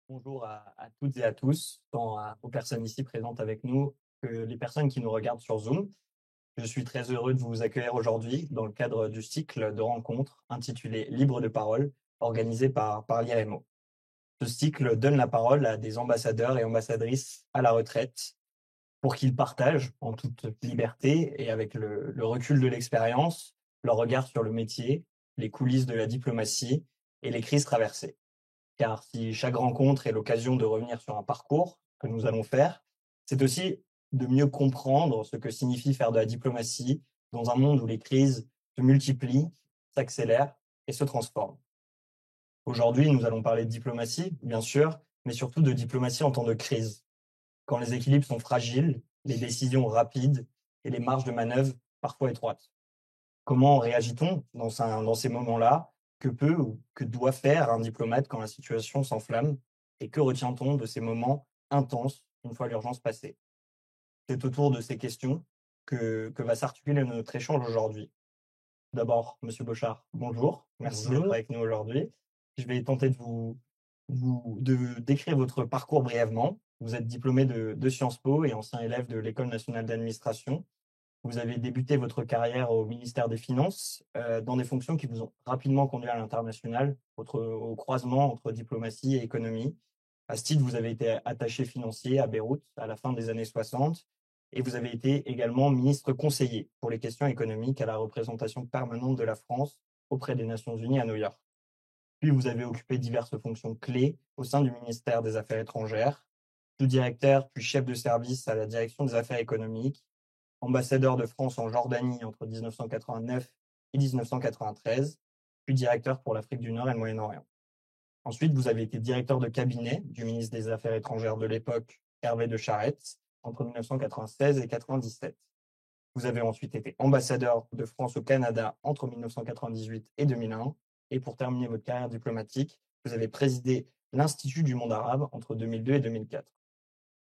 Bonjour à toutes et à tous, tant aux personnes ici présentes avec nous que les personnes qui nous regardent sur Zoom. Je suis très heureux de vous accueillir aujourd'hui dans le cadre du cycle de rencontres intitulé Libre de parole, organisé par l'IREMO. Ce cycle donne la parole à des ambassadeurs et ambassadrices à la retraite pour qu'ils partagent en toute liberté et avec le recul de l'expérience leur regard sur le métier, les coulisses de la diplomatie et les crises traversées. Car si chaque rencontre est l'occasion de revenir sur un parcours que nous allons faire, c'est aussi de mieux comprendre ce que signifie faire de la diplomatie dans un monde où les crises se multiplient, s'accélèrent et se transforment. Aujourd'hui, nous allons parler de diplomatie, bien sûr, mais surtout de diplomatie en temps de crise, quand les équilibres sont fragiles, les décisions rapides et les marges de manœuvre parfois étroites. Comment réagit-on dans ces moments-là? Que peut ou que doit faire un diplomate quand la situation s'enflamme? Et que retient-on de ces moments intenses une fois l'urgence passée? C'est autour de ces questions que va s'articuler notre échange aujourd'hui. D'abord, Monsieur Bochart, bonjour. Merci d'être Bonjour. avec nous aujourd'hui. Je vais tenter de décrire votre parcours brièvement. Vous êtes diplômé de Sciences Po et ancien élève de l'École nationale d'administration. Vous avez débuté votre carrière au ministère des Finances, dans des fonctions qui vous ont rapidement conduit à l'international, au croisement entre diplomatie et économie. À ce titre, vous avez été attaché financier à Beyrouth à la fin des années 60 et vous avez été également ministre conseiller pour les questions économiques à la représentation permanente de la France auprès des Nations Unies à New York. Puis vous avez occupé diverses fonctions clés au sein du ministère des Affaires étrangères, sous-directeur puis chef de service à la direction des affaires économiques, ambassadeur de France en Jordanie entre 1989 et 1993, puis directeur pour l'Afrique du Nord et le Moyen-Orient. Ensuite, vous avez été directeur de cabinet du ministre des Affaires étrangères de l'époque, Hervé de Charette, entre 1996 et 1997. Vous avez ensuite été ambassadeur de France au Canada entre 1998 et 2001. Et pour terminer votre carrière diplomatique, vous avez présidé l'Institut du monde arabe entre 2002 et 2004.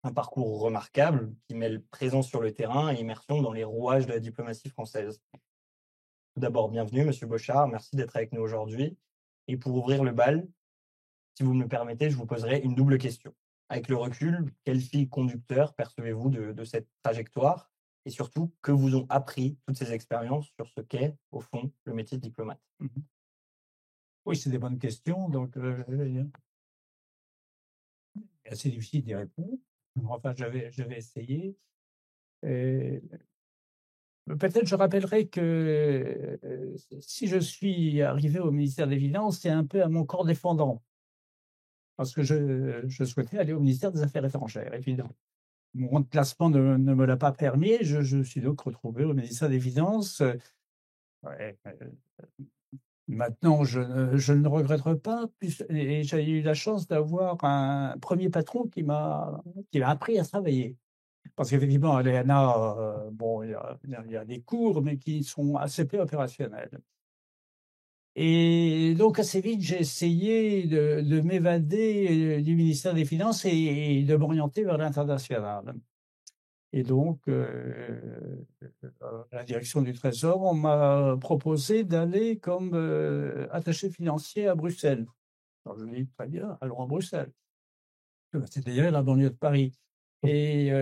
Un parcours remarquable qui mêle présence sur le terrain et immersion dans les rouages de la diplomatie française. Tout d'abord, bienvenue, Monsieur Bochart. Merci d'être avec nous aujourd'hui. Et pour ouvrir le bal, si vous me le permettez, je vous poserai une double question. Avec le recul, quel fil conducteur percevez-vous de cette trajectoire? Et surtout, que vous ont appris toutes ces expériences sur ce qu'est, au fond, le métier de diplomate? Oui, c'est des bonnes questions, donc c'est assez difficile d'y répondre. Enfin, je vais essayer. Peut-être je rappellerai que si je suis arrivé au ministère des Finances, c'est un peu à mon corps défendant, parce que je souhaitais aller au ministère des Affaires étrangères, évidemment. Mon classement ne me l'a pas permis. Je suis donc retrouvé au ministère des Finances. Ouais, maintenant, je ne le regrette pas, et j'ai eu la chance d'avoir un premier patron qui m'a appris à travailler. Parce qu'effectivement, à l'ENA, bon, il y a des cours, mais qui sont assez peu opérationnels. Et donc, assez vite, j'ai essayé de m'évader du ministère des Finances et de m'orienter vers l'international. Et donc, à la direction du Trésor, on m'a proposé d'aller comme attaché financier à Bruxelles. Alors je dis très bien, allons à Bruxelles. C'est d'ailleurs la banlieue de Paris. Et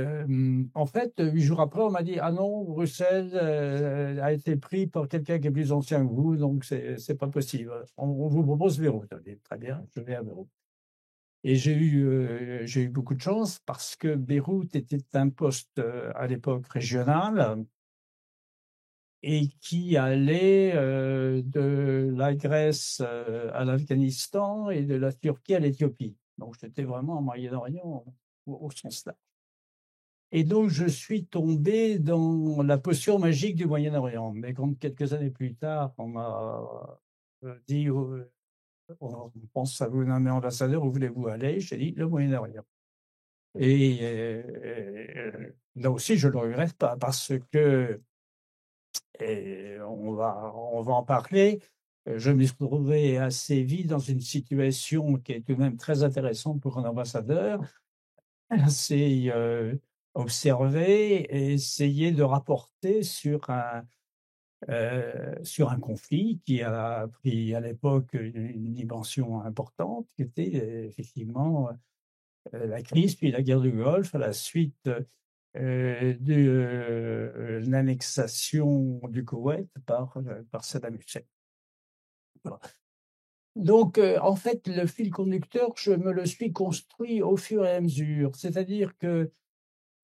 en fait, 8 jours après, on m'a dit: ah non, Bruxelles a été pris par quelqu'un qui est plus ancien que vous, donc c'est pas possible. On vous propose Beyrouth. Je dis très bien, je vais à Beyrouth. Et j'ai eu beaucoup de chance parce que Beyrouth était un poste à l'époque régional et qui allait de la Grèce à l'Afghanistan et de la Turquie à l'Éthiopie. Donc j'étais vraiment en Moyen-Orient au sens large. Et donc je suis tombé dans la potion magique du Moyen-Orient. Mais quand quelques années plus tard, on m'a dit on pense à vous nommer ambassadeur, où voulez-vous aller? J'ai dit le Moyen-Orient. Et là aussi, je ne le regrette pas parce que, et on va en parler, je me suis retrouvé assez vite dans une situation qui est tout de même très intéressante pour un ambassadeur. C'est observer et essayer de rapporter sur un conflit qui a pris à l'époque une dimension importante, qui était effectivement la crise, puis la guerre du Golfe, à la suite de l'annexation du Koweït par Saddam Hussein. Voilà. Donc, en fait, le fil conducteur, je me le suis construit au fur et à mesure. C'est-à-dire que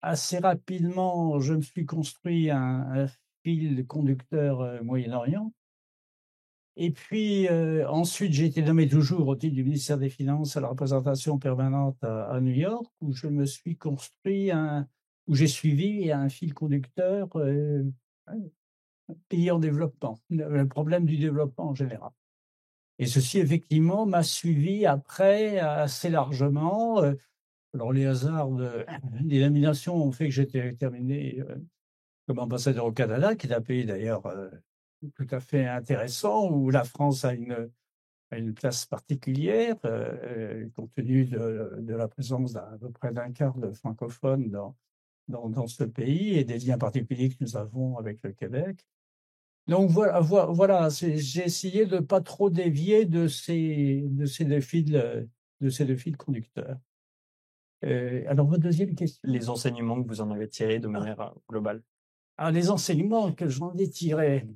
assez rapidement, je me suis construit un fil conducteur Moyen-Orient. Et puis, ensuite, j'ai été nommé toujours au titre du ministère des Finances à la représentation permanente à New York, où je me suis construit où j'ai suivi un fil conducteur pays en développement, le problème du développement en général. Et ceci, effectivement, m'a suivi après assez largement. Alors, les hasards des nominations ont fait que j'étais terminé comme ambassadeur au Canada, qui est un pays d'ailleurs tout à fait intéressant, où la France a une place particulière, compte tenu de la présence d'à peu près d'un quart de francophones dans ce pays et des liens particuliers que nous avons avec le Québec. Donc voilà, j'ai essayé de pas trop dévier de ces deux fils conducteurs. Alors votre deuxième question? Les enseignements que vous en avez tirés de manière globale. Ah, les enseignements que j'en ai tirés.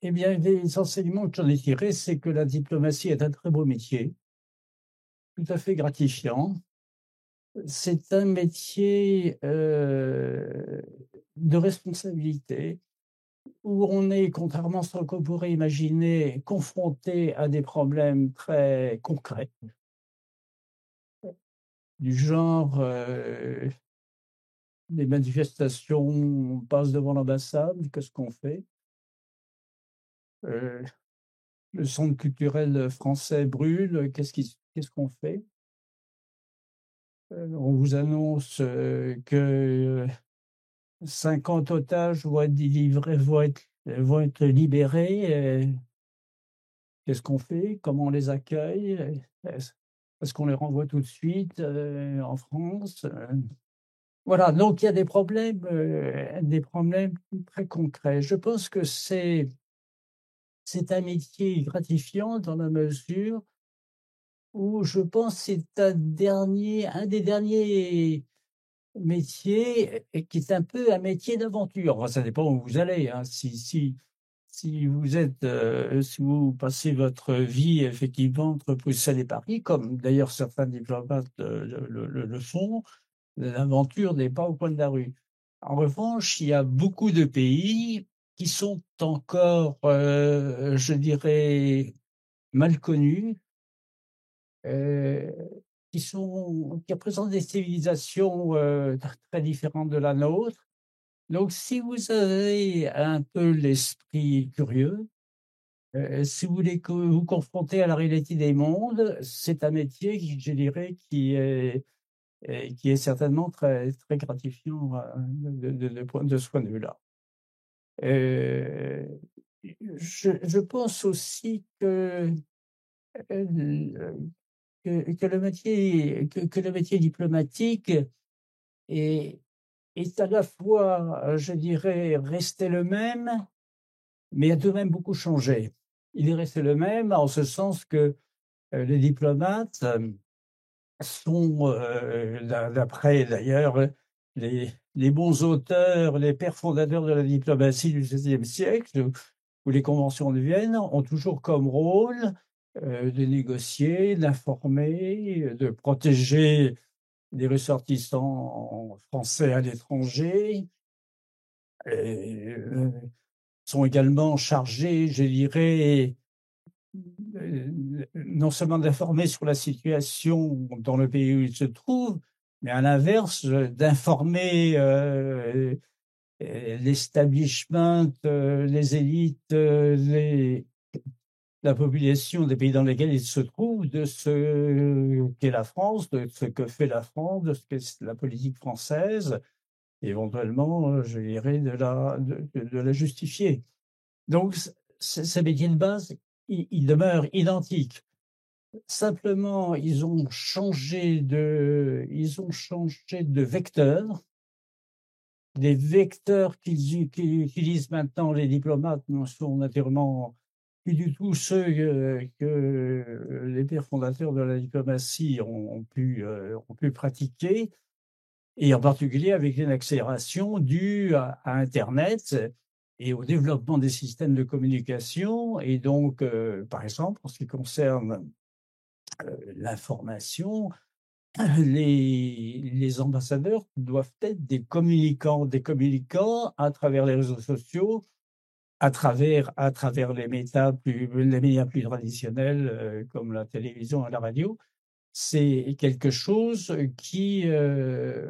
Eh bien, les enseignements que j'en ai tirés, c'est que la diplomatie est un très beau métier, tout à fait gratifiant. C'est un métier de responsabilité, où on est, contrairement à ce qu'on pourrait imaginer, confronté à des problèmes très concrets, du genre des manifestations, on passe devant l'ambassade, qu'est-ce qu'on fait? Le centre culturel français brûle, qu'est-ce qu'on fait? On vous annonce que 50 otages vont être délivrés, vont être libérés. Qu'est-ce qu'on fait? Comment on les accueille? Est-ce qu'on les renvoie tout de suite en France? Voilà, donc il y a des problèmes très concrets. Je pense que c'est un métier gratifiant dans la mesure où je pense que c'est un des derniers métiers qui est un peu un métier d'aventure. Enfin, ça dépend où vous allez, hein. Si vous êtes, si vous passez votre vie effectivement entre Bruxelles et Paris, comme d'ailleurs certains diplomates le font, l'aventure n'est pas au coin de la rue. En revanche, il y a beaucoup de pays qui sont encore, je dirais, mal connus, euh, qui représentent des civilisations très différentes de la nôtre. Donc, si vous avez un peu l'esprit curieux, si vous voulez vous confronter à la réalité des mondes, c'est un métier qui, je dirais, qui est certainement très, très gratifiant de ce point de vue-là. Je pense aussi euh, que le métier diplomatique est, est à la fois, je dirais, resté le même, mais a tout de même beaucoup changé. Il est resté le même en ce sens que les diplomates sont, d'après d'ailleurs les bons auteurs, les pères fondateurs de la diplomatie du XVIe siècle, où les conventions de Vienne ont toujours comme rôle de négocier, d'informer, de protéger les ressortissants français à l'étranger, sont également chargés, je dirais, non seulement d'informer sur la situation dans le pays où ils se trouvent, mais à l'inverse, d'informer l'establishment, les élites, la population des pays dans lesquels ils se trouvent de ce qu'est la France, de ce que fait la France, de ce qu'est la politique française, et éventuellement, je dirais, de la justifier. Donc, ce métier de base, il demeure identique. Simplement, ils ont changé de vecteur. Les vecteurs qu'ils utilisent maintenant, les diplomates, ne sont naturellement plus du tout ceux que les pères fondateurs de la diplomatie ont pu pratiquer, et en particulier avec une accélération due à Internet et au développement des systèmes de communication. Et donc, par exemple, en ce qui concerne l'information, les ambassadeurs doivent être des communicants à travers les réseaux sociaux, à travers les médias plus traditionnels, comme la télévision et la radio. C'est quelque chose qui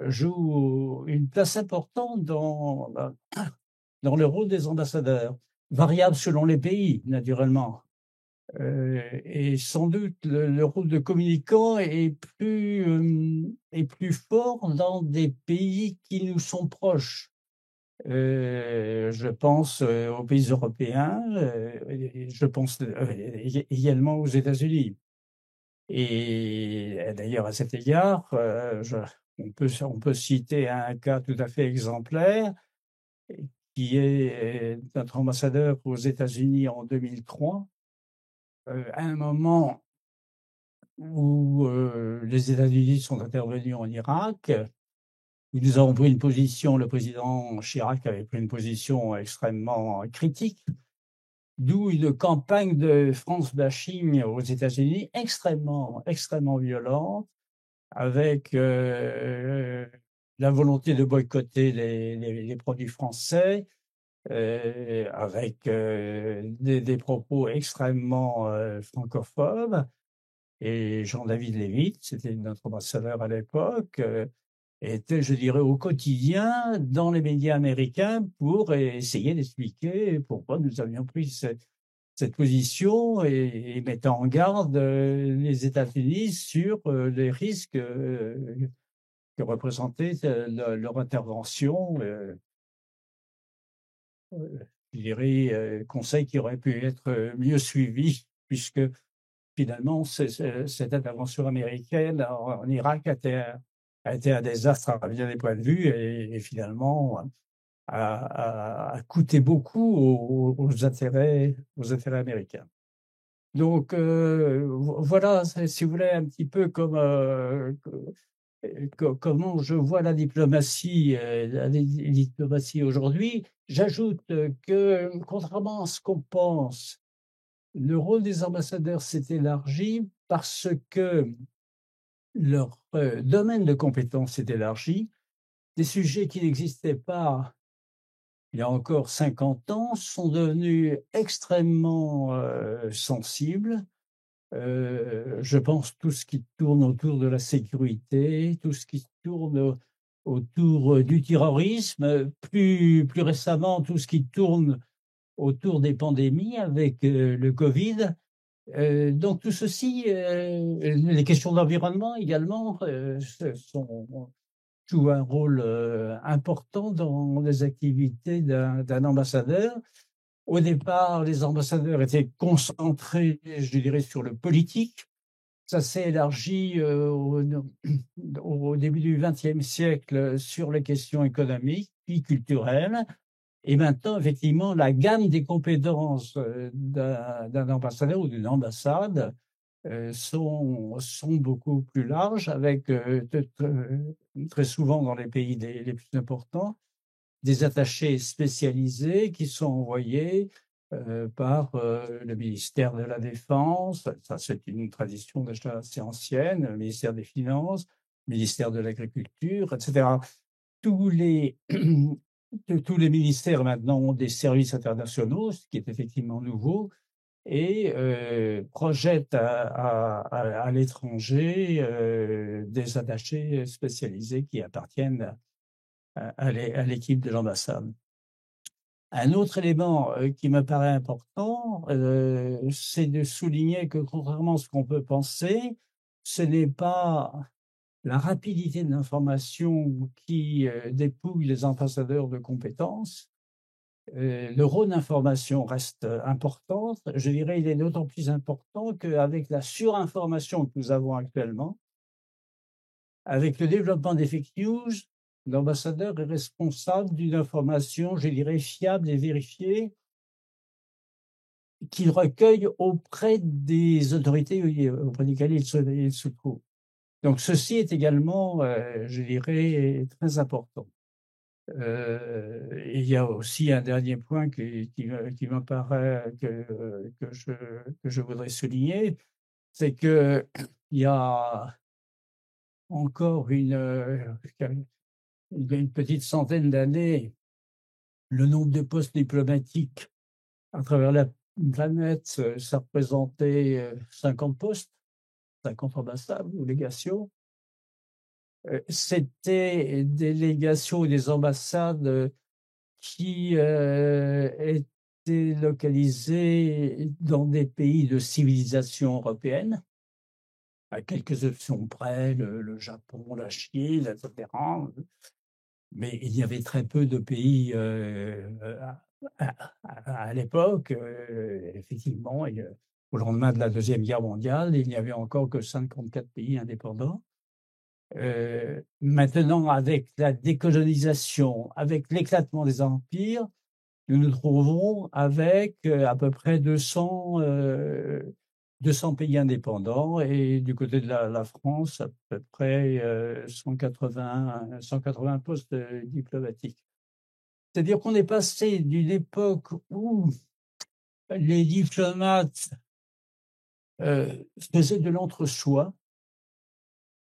joue une place importante dans le rôle des ambassadeurs, variable selon les pays, naturellement. Et sans doute le rôle de communicant est plus fort dans des pays qui nous sont proches. Je pense aux pays européens, et je pense également aux États-Unis. Et d'ailleurs, à cet égard, on peut citer un cas tout à fait exemplaire, qui est notre ambassadeur aux États-Unis en 2003, à un moment où les États-Unis sont intervenus en Irak, où nous avons pris une position, le président Chirac avait pris une position extrêmement critique, d'où une campagne de France bashing aux États-Unis extrêmement violente, avec la volonté de boycotter les produits français, avec des propos extrêmement francophobes. Et Jean-David Lévy, c'était notre ambassadeur à l'époque, était, je dirais, au quotidien dans les médias américains pour essayer d'expliquer pourquoi nous avions pris cette position, et mettant en garde les États-Unis sur les risques que représentait leur intervention. Je dirais, conseil qui aurait pu être mieux suivi, puisque finalement, cette intervention américaine en Irak a été un désastre à bien des points de vue, et finalement a coûté beaucoup aux intérêts américains. Donc voilà, si vous voulez, un petit peu comme comment je vois la diplomatie aujourd'hui. J'ajoute que, contrairement à ce qu'on pense, le rôle des ambassadeurs s'est élargi parce que leur domaine de compétence s'est élargi. Des sujets qui n'existaient pas il y a encore 50 ans sont devenus extrêmement sensibles. Je pense tout ce qui tourne autour de la sécurité, tout ce qui tourne autour du terrorisme, plus récemment, tout ce qui tourne autour des pandémies avec le Covid. Donc tout ceci, les questions d'environnement également, jouent un rôle important dans les activités d'un ambassadeur. Au départ, les ambassadeurs étaient concentrés, je dirais, sur le politique. Ça s'est élargi au début du XXe siècle sur les questions économiques, puis culturelles. Et maintenant, effectivement, la gamme des compétences d'un ambassadeur ou d'une ambassade sont beaucoup plus larges, avec très souvent dans les pays les plus importants, des attachés spécialisés qui sont envoyés par le ministère de la Défense. Ça, c'est une tradition déjà assez ancienne, le ministère des Finances, le ministère de l'Agriculture, etc. Tous les, tous les ministères maintenant ont des services internationaux, ce qui est effectivement nouveau, et projettent à l'étranger des attachés spécialisés qui appartiennent à l'équipe de l'ambassade. Un autre élément qui me paraît important, c'est de souligner que, contrairement à ce qu'on peut penser, ce n'est pas la rapidité de l'information qui dépouille les ambassadeurs de compétences, Le rôle d'information reste important. Je dirais, il est d'autant plus important qu'avec la surinformation que nous avons actuellement, avec le développement des fake news, l'ambassadeur est responsable d'une information, je dirais, fiable et vérifiée, qu'il recueille auprès des autorités auprès desquelles il se trouve. Donc ceci est également, je dirais, très important. Il y a aussi un dernier point qui me paraît que je voudrais souligner, c'est qu'il y a encore une petite centaine d'années, le nombre de postes diplomatiques à travers la planète, ça représentait 50 postes, 50 ambassades ou légations. C'était des légations ou des ambassades qui étaient localisées dans des pays de civilisation européenne, à quelques exceptions près, le Japon, la Chine, etc. Mais il y avait très peu de pays à l'époque. Effectivement, au lendemain de la Deuxième Guerre mondiale, il n'y avait encore que 54 pays indépendants. Maintenant, avec la décolonisation, avec l'éclatement des empires, nous nous trouvons avec à peu près 200 pays indépendants et du côté de la France, à peu près 180 postes diplomatiques. C'est-à-dire qu'on est passé d'une époque où les diplomates faisaient de l'entre-soi,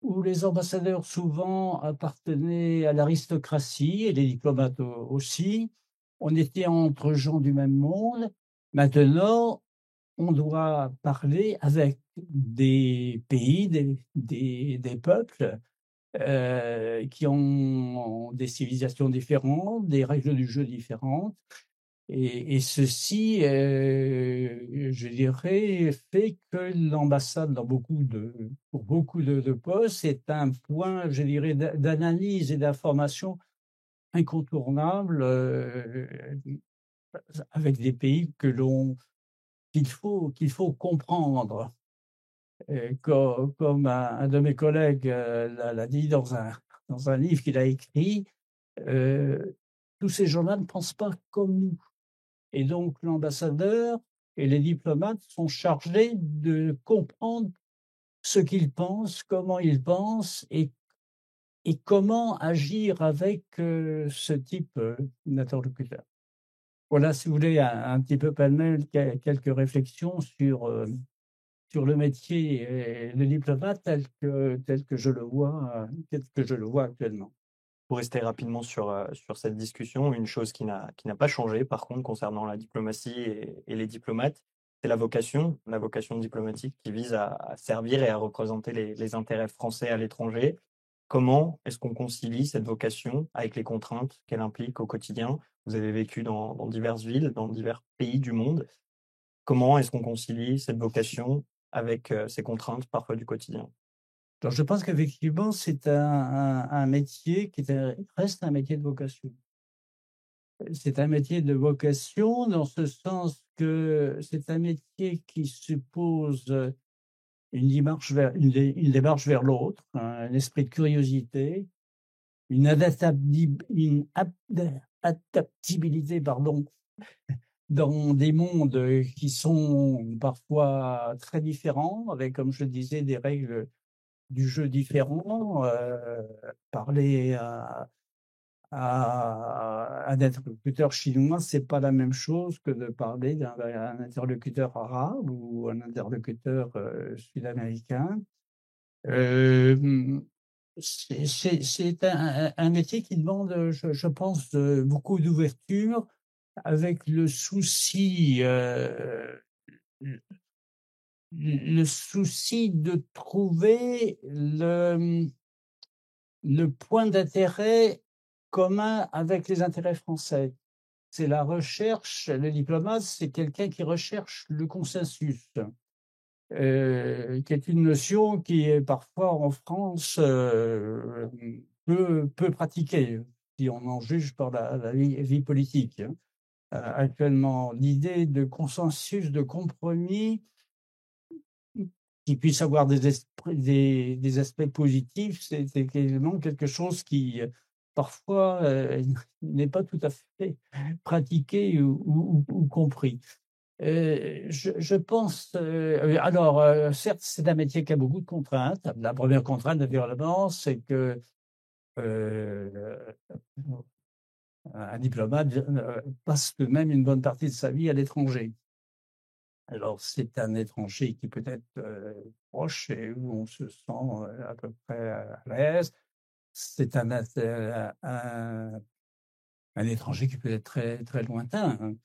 où les ambassadeurs souvent appartenaient à l'aristocratie et les diplomates aussi. On était entre gens du même monde. Maintenant, on doit parler avec des pays, des peuples qui ont des civilisations différentes, des règles du jeu différentes. Et ceci, je dirais, fait que l'ambassade, pour beaucoup de postes, est un point, je dirais, d'analyse et d'information incontournable avec des pays qu'il faut comprendre. Comme un de mes collègues l'a dit dans un livre qu'il a écrit, tous ces gens-là ne pensent pas comme nous. Et donc l'ambassadeur et les diplomates sont chargés de comprendre ce qu'ils pensent, comment ils pensent et comment agir avec ce type d'interlocuteur. Voilà, si vous voulez, un petit peu pêle-mêle, quelques réflexions sur le métier de diplomate tel que je le vois actuellement. Pour rester rapidement sur cette discussion, une chose qui n'a pas changé, par contre, concernant la diplomatie et les diplomates, c'est la vocation diplomatique qui vise à servir et à représenter les intérêts français à l'étranger. Comment est-ce qu'on concilie cette vocation avec les contraintes qu'elle implique au quotidien? Vous avez vécu dans diverses villes, dans divers pays du monde. Comment est-ce qu'on concilie cette vocation avec ces contraintes parfois du quotidien? Alors je pense qu'effectivement, c'est un métier reste un métier de vocation. C'est un métier de vocation dans ce sens que c'est un métier qui suppose une démarche vers l'autre, un esprit de curiosité, une adaptabilité, pardon, dans des mondes qui sont parfois très différents, avec, comme je disais, des règles du jeu différents. Parler à un interlocuteur chinois, c'est pas la même chose que de parler un interlocuteur arabe ou un interlocuteur sud-américain. C'est un métier qui demande, je pense, beaucoup d'ouverture, avec le souci de trouver le point d'intérêt commun avec les intérêts français. C'est la recherche, le diplomate, c'est quelqu'un qui recherche le consensus, qui est une notion qui est parfois en France peu pratiquée, si on en juge par la vie politique. actuellement. L'idée de consensus, de compromis qui puisse avoir des aspects positifs, c'est également quelque chose qui, parfois, n'est pas tout à fait pratiqué ou compris. Je pense, alors, certes, c'est un métier qui a beaucoup de contraintes. La première contrainte, évidemment, c'est que, heu, un diplomate, passe tout de même une bonne partie de sa vie à l'étranger. Alors, c'est un étranger qui peut être, proche et où on se sent, à peu près à l'aise. C'est un étranger qui peut être très, très lointain, hein,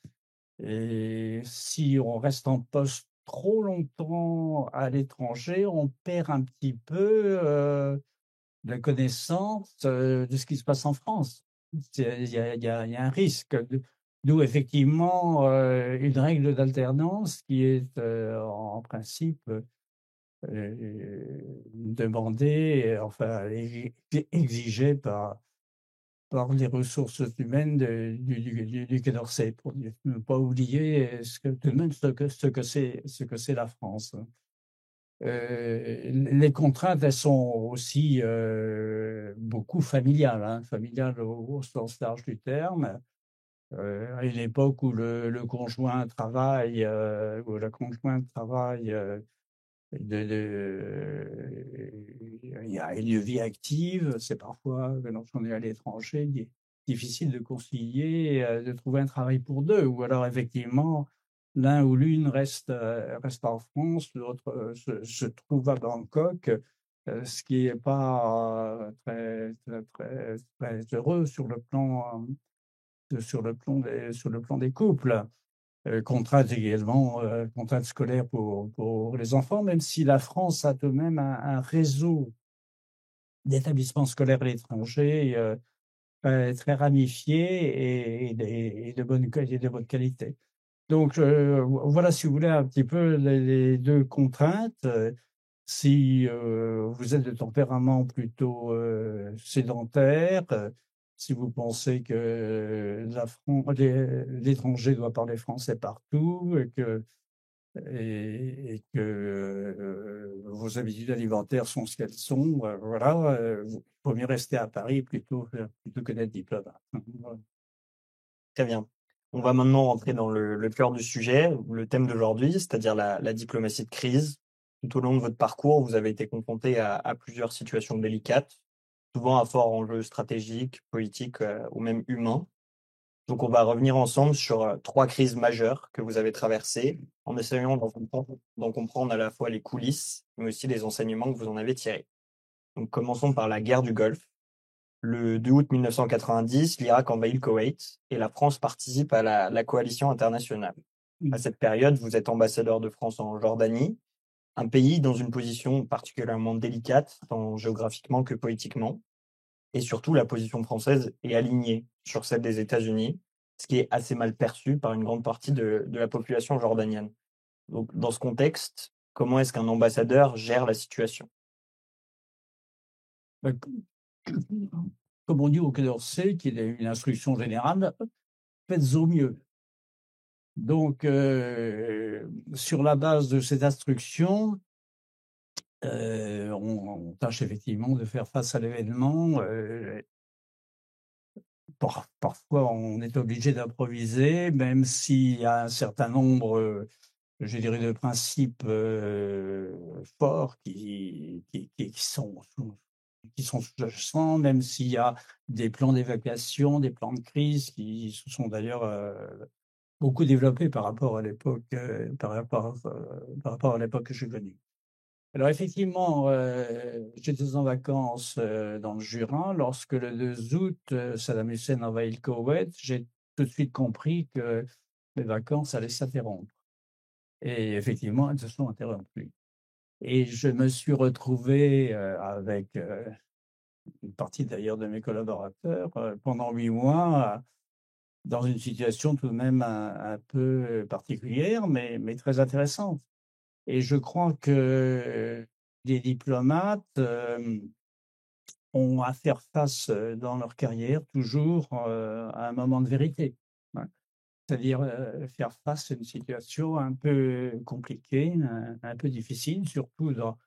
et si on reste en poste trop longtemps à l'étranger, on perd un petit peu, la connaissance, de ce qui se passe en France. Il y a un risque, d'où effectivement, une règle d'alternance qui est, en principe, demandée, enfin exigée par les ressources humaines du Quai d'Orsay, pour ne pas oublier tout de même ce que c'est la France. Les contraintes, elles sont aussi, beaucoup familiales, hein, familiales au sens large du terme. À une époque où le conjoint travaille, où la conjointe travaille, il y a une vie active, c'est parfois, lorsqu'on est à l'étranger, difficile de concilier, de trouver un travail pour 2, ou alors effectivement, l'un ou l'une reste en France, l'autre, se trouve à Bangkok, ce qui est pas, très très très très heureux sur le plan des couples. Contraintes également, contraintes scolaires pour les enfants, même si la France a tout de même un réseau d'établissements scolaires à l'étranger, très ramifié et de bonne qualité. Donc, voilà, si vous voulez, un petit peu les 2 contraintes. Si, vous êtes de tempérament plutôt, sédentaire, si vous pensez que l'étranger doit parler français partout et que, vos habitudes alimentaires sont ce qu'elles sont, voilà, il vaut mieux rester à Paris plutôt que d'être diplomate. Voilà. Très bien. On va maintenant rentrer dans le cœur du sujet, le thème d'aujourd'hui, c'est-à-dire la diplomatie de crise. Tout au long de votre parcours, vous avez été confronté à plusieurs situations délicates, souvent à fort enjeu stratégique, politique, ou même humain. Donc, on va revenir ensemble sur 3 crises majeures que vous avez traversées, en essayant d'en comprendre à la fois les coulisses, mais aussi les enseignements que vous en avez tirés. Donc, commençons par la guerre du Golfe. Le 2 août 1990, l'Irak envahit le Koweït et la France participe à la coalition internationale. À Mmh. cette période, vous êtes ambassadeur de France en Jordanie, un pays dans une position particulièrement délicate, tant géographiquement que politiquement. Et surtout, la position française est alignée sur celle des États-Unis, ce qui est assez mal perçu par une grande partie de la population jordanienne. Donc, dans ce contexte, comment est-ce qu'un ambassadeur gère la situation? Bah, comme on dit au Quai d'Orsay, qui est une instruction générale, faites au mieux. Donc, sur la base de cette instruction, on tâche effectivement de faire face à l'événement. Parfois, on est obligé d'improviser, même s'il y a un certain nombre, je dirais, de principes, forts qui sont sous-jacents, même s'il y a des plans d'évacuation, des plans de crise qui se sont d'ailleurs, beaucoup développés par rapport à l'époque que je suis venu. Alors effectivement, j'étais en vacances, dans le Jura lorsque le 2 août, Saddam Hussein envahit le Koweït. J'ai tout de suite compris que mes vacances allaient s'interrompre, et effectivement, elles se sont interrompues, et je me suis retrouvé, avec, une partie d'ailleurs de mes collaborateurs, pendant 8 mois, dans une situation tout de même un peu particulière, mais très intéressante. Et je crois que les diplomates, ont à faire face, dans leur carrière toujours, à un moment de vérité, hein. c'est-à-dire faire face à une situation un peu compliquée, un peu difficile, surtout dans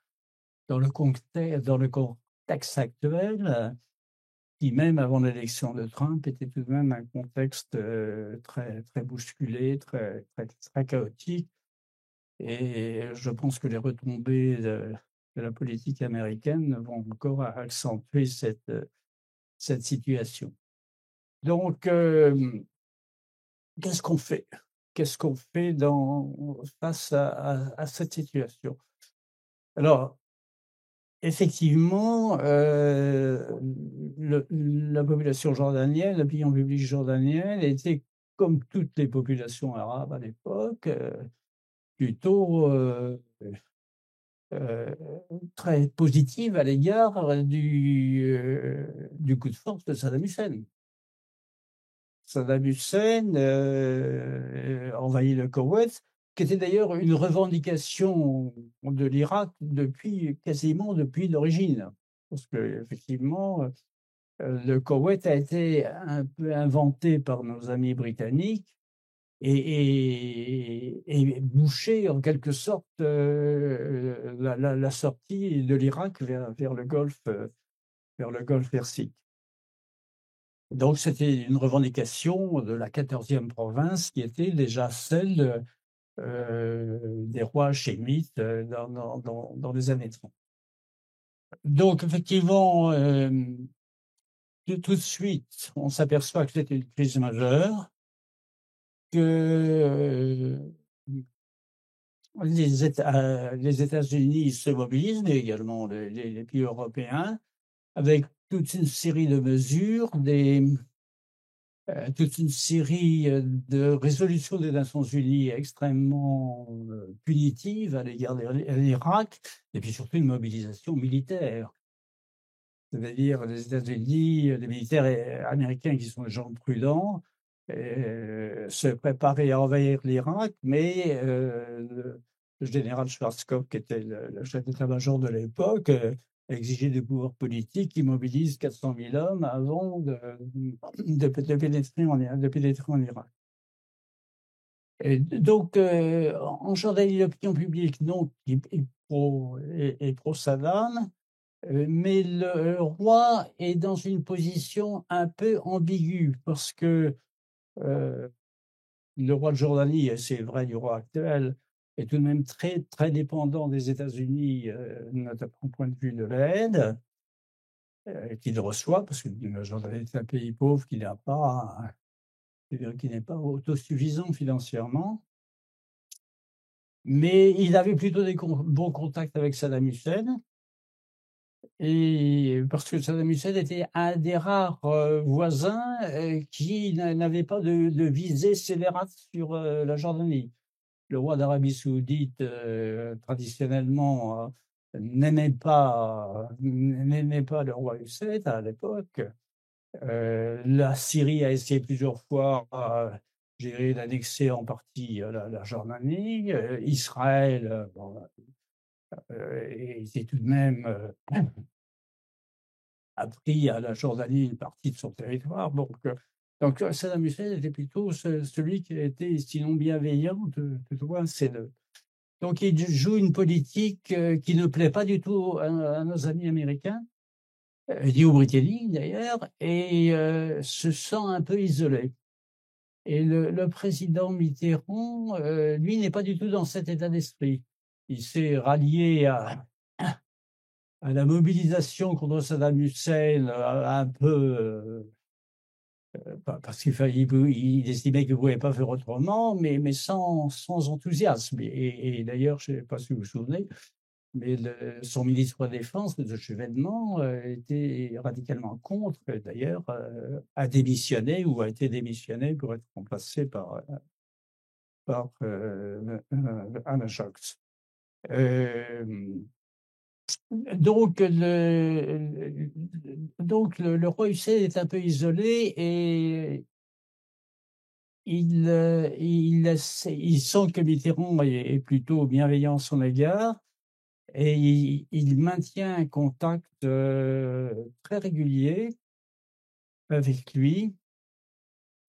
le contexte actuel, qui même avant l'élection de Trump était tout de même un contexte très, très bousculé, très, très, très chaotique. Et je pense que les retombées de la politique américaine vont encore accentuer cette situation. Donc, qu'est-ce qu'on fait? Qu'est-ce qu'on fait face à cette situation? Alors, effectivement, la population jordanienne, l'opinion publique jordanienne était, comme toutes les populations arabes à l'époque, plutôt heu, très positive à l'égard du coup de force de Saddam Hussein. Saddam Hussein envahit le Koweït, qui était d'ailleurs une revendication de l'Irak quasiment depuis l'origine. Parce qu'effectivement, le Koweït a été un peu inventé par nos amis britanniques et bouché en quelque sorte, la sortie de l'Irak vers le golfe Persique. Donc c'était une revendication de la 14e province qui était déjà celle, des rois hachémites, dans les années 30. Donc effectivement, tout de suite, on s'aperçoit que c'est une crise majeure, que, les États-Unis se mobilisent, mais également les pays européens, avec toute une série de mesures, toute une série, de résolutions des Nations unies extrêmement, punitives à l'égard de l'Irak et puis surtout une mobilisation militaire. C'est-à-dire les États-Unis, les militaires américains qui sont des gens prudents, se préparaient à envahir l'Irak, mais le général Schwarzkopf, qui était le chef d'état-major de l'époque, exigeait du pouvoir politique qui mobilise 400 000 hommes avant de pénétrer en Irak. Et donc, en Jordanie, l'opinion publique donc est pro Saddam, mais le roi est dans une position un peu ambiguë parce que, le roi de Jordanie, et c'est vrai du roi actuel, est tout de même très, très dépendant des États-Unis, notamment au point de vue de l'aide, qu'il reçoit parce que la Jordanie est un pays pauvre qui n'est pas autosuffisant financièrement. Mais il avait plutôt des bons contacts avec Saddam Hussein. Et parce que Saddam Hussein était un des rares, voisins, qui n'avait pas de visée scélérate sur, la Jordanie. Le roi d'Arabie Saoudite, traditionnellement, n'aimait pas le roi Hussein à l'époque. La Syrie a essayé plusieurs fois, d'annexer en partie, la Jordanie. Israël, bon, était tout de même, a pris à la Jordanie une partie de son territoire. Donc Saddam Hussein était plutôt celui qui a été, sinon bienveillant, toutefois cédeux. Donc il joue une politique qui ne plaît pas du tout à nos amis américains, ni aux Britanniques d'ailleurs, et se sent un peu isolé. Et le président Mitterrand, lui, n'est pas du tout dans cet état d'esprit. Il s'est rallié à la mobilisation contre Saddam Hussein, un peu, parce il estimait qu'il ne pouvait pas faire autrement, mais sans enthousiasme. Et d'ailleurs, je ne sais pas si vous vous souvenez, mais son ministre de la Défense, M. Chevènement, était radicalement contre, d'ailleurs, a démissionné ou a été démissionné pour être remplacé par Anna Scholz. Donc le roi Hussein est un peu isolé et il sent que Mitterrand est plutôt bienveillant à son égard et il maintient un contact, très régulier avec lui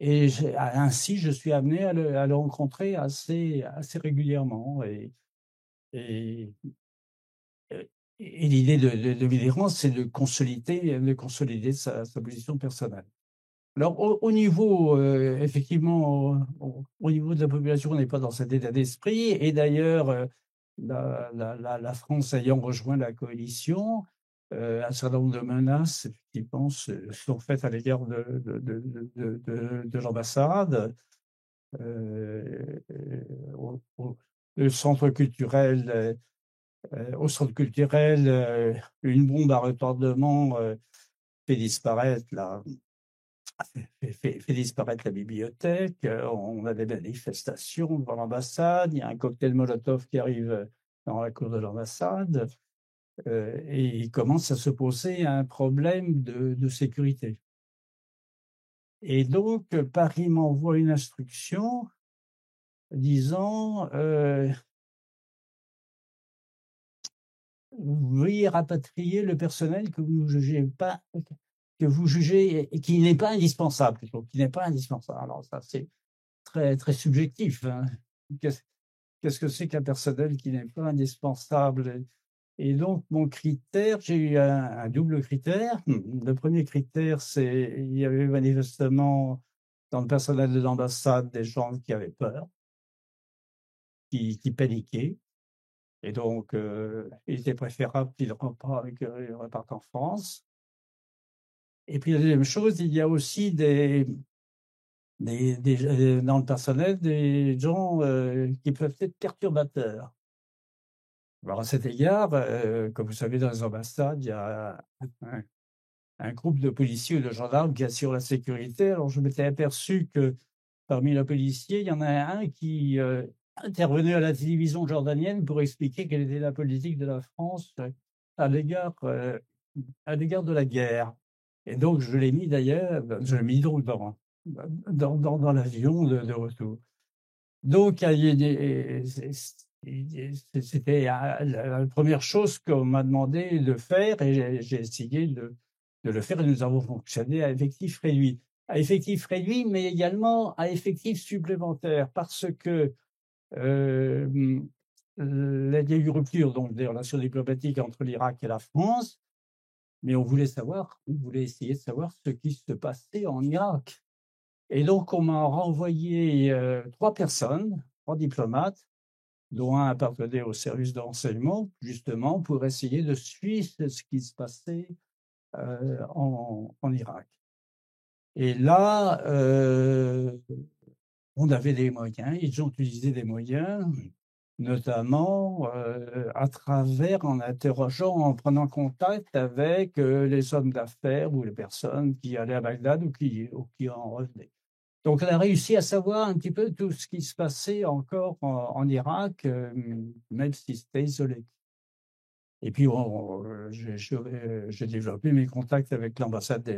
Et ainsi, je suis amené à le rencontrer assez régulièrement. Et, et l'idée de Mitterrand, c'est de consolider sa position personnelle. Alors, au niveau, effectivement, au niveau de la population, on n'est pas dans cet état d'esprit. Et d'ailleurs, la France ayant rejoint la coalition, un certain nombre de menaces, effectivement, sont faites à l'égard de l'ambassade. Le centre culturel, au centre culturel, une bombe à retardement fait disparaître fait disparaître la bibliothèque. On a des manifestations devant l'ambassade. Il y a un cocktail Molotov qui arrive dans la cour de l'ambassade. Et il commence à se poser un problème de sécurité. Et donc, Paris m'envoie une instruction disant veuillez rapatrier le personnel que vous jugez pas, que vous jugez et qui n'est pas indispensable, plutôt, qui n'est pas indispensable. Alors ça, c'est très, très subjectif. Hein. Qu'est-ce que c'est qu'un personnel qui n'est pas indispensable? Et donc, mon critère, j'ai eu un double critère. Le premier critère, c'est il y avait manifestement dans le personnel de l'ambassade des gens qui avaient peur, qui paniquaient. Et donc, il était préférable qu'ils repartent en France. Et puis, la deuxième chose, il y a aussi dans le personnel des gens qui peuvent être perturbateurs. Alors, à cet égard, comme vous savez, dans les ambassades, il y a un groupe de policiers ou de gendarmes qui assure la sécurité. Alors, je m'étais aperçu que parmi les policiers, il y en a un qui intervenait à la télévision jordanienne pour expliquer quelle était la politique de la France à l'égard de la guerre. Et donc, je l'ai mis d'ailleurs, je l'ai mis donc dans l'avion de retour. Donc, c'était la première chose qu'on m'a demandé de faire et j'ai essayé de le faire et nous avons fonctionné à effectif réduit. À effectif réduit, mais également à effectif supplémentaire parce que il y a eu rupture donc, des relations diplomatiques entre l'Irak et la France, mais on voulait essayer de savoir ce qui se passait en Irak. Et donc, on m'a renvoyé 3 personnes, 3 diplomates, dont un appartenait au service de renseignement, justement, pour essayer de suivre ce qui se passait en Irak. Et là, on avait des moyens, ils ont utilisé des moyens, notamment à travers, en interrogeant, en prenant contact avec les hommes d'affaires ou les personnes qui allaient à Bagdad ou qui en revenaient. Donc, on a réussi à savoir un petit peu tout ce qui se passait encore en Irak, même si c'était isolé. Et puis, j'ai développé mes contacts avec l'ambassade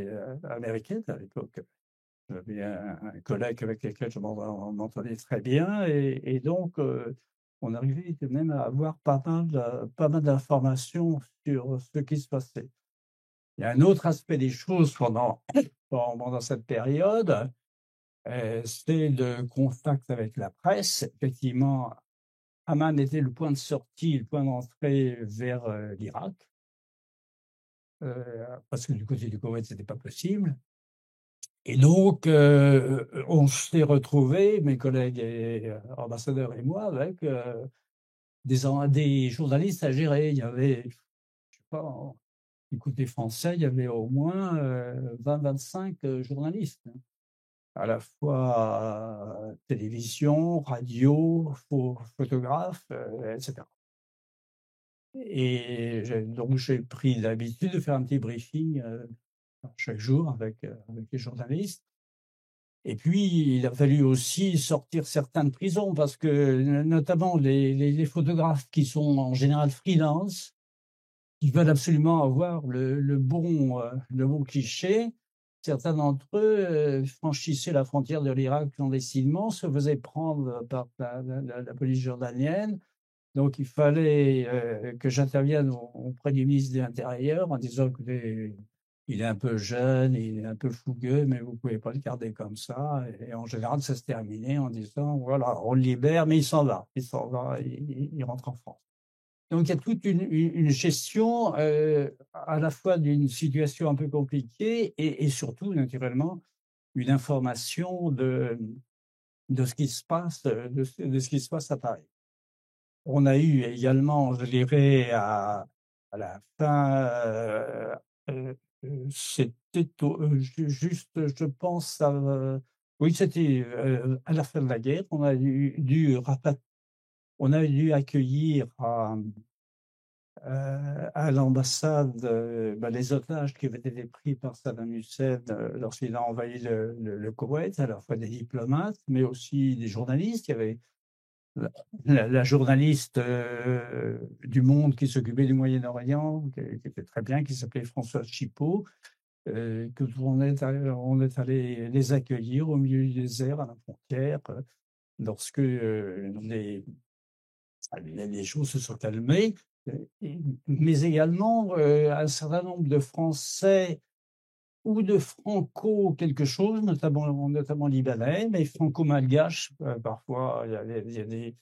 américaine à l'époque. J'avais un collègue avec lequel je m'entendais très bien. Et donc, on arrivait même à avoir pas mal d'informations sur ce qui se passait. Il y a un autre aspect des choses pendant cette période, c'est le contact avec la presse. Effectivement, Amman était le point de sortie, le point d'entrée vers l'Irak, parce que du côté du Koweït, c'était pas possible. Et donc, on s'est retrouvés, mes collègues et ambassadeurs et moi, avec des journalistes à gérer. Il y avait, je sais pas, du côté français, il y avait au moins 20-25 journalistes, hein. À la fois télévision, radio, photographe, etc. Et donc j'ai pris l'habitude de faire un petit briefing chaque jour avec les journalistes. Et puis, il a fallu aussi sortir certains de prison parce que, notamment les photographes qui sont en général freelance, qui veulent absolument avoir le bon cliché. Certains d'entre eux franchissaient la frontière de l'Irak clandestinement, se faisaient prendre par la police jordanienne. Donc, il fallait que j'intervienne auprès du ministre de l'Intérieur en disant que il est un peu jeune, il est un peu fougueux, mais vous pouvez pas le garder comme ça. Et en général, ça se terminait en disant, voilà, on le libère, mais il s'en va, il rentre en France. Donc il y a toute une gestion à la fois d'une situation un peu compliquée et surtout, naturellement, une information de ce qui se passe, de ce qui se passe à Paris. On a eu également, je dirais, à la fin, c'était juste, je pense, oui, c'était à la fin de la guerre, on a dû accueillir à l'ambassade les otages qui avaient été pris par Saddam Hussein lorsqu'il a envahi le Koweït, à la fois des diplomates, mais aussi des journalistes. Il y avait la journaliste du Monde qui s'occupait du Moyen-Orient, qui était très bien, qui s'appelait Françoise Chipot, que on est allé les accueillir au milieu du désert, à la frontière, lorsque les choses se sont calmées, mais également un certain nombre de Français ou de franco quelque chose, notamment libanais, mais franco-malgaches. Parfois, il y a des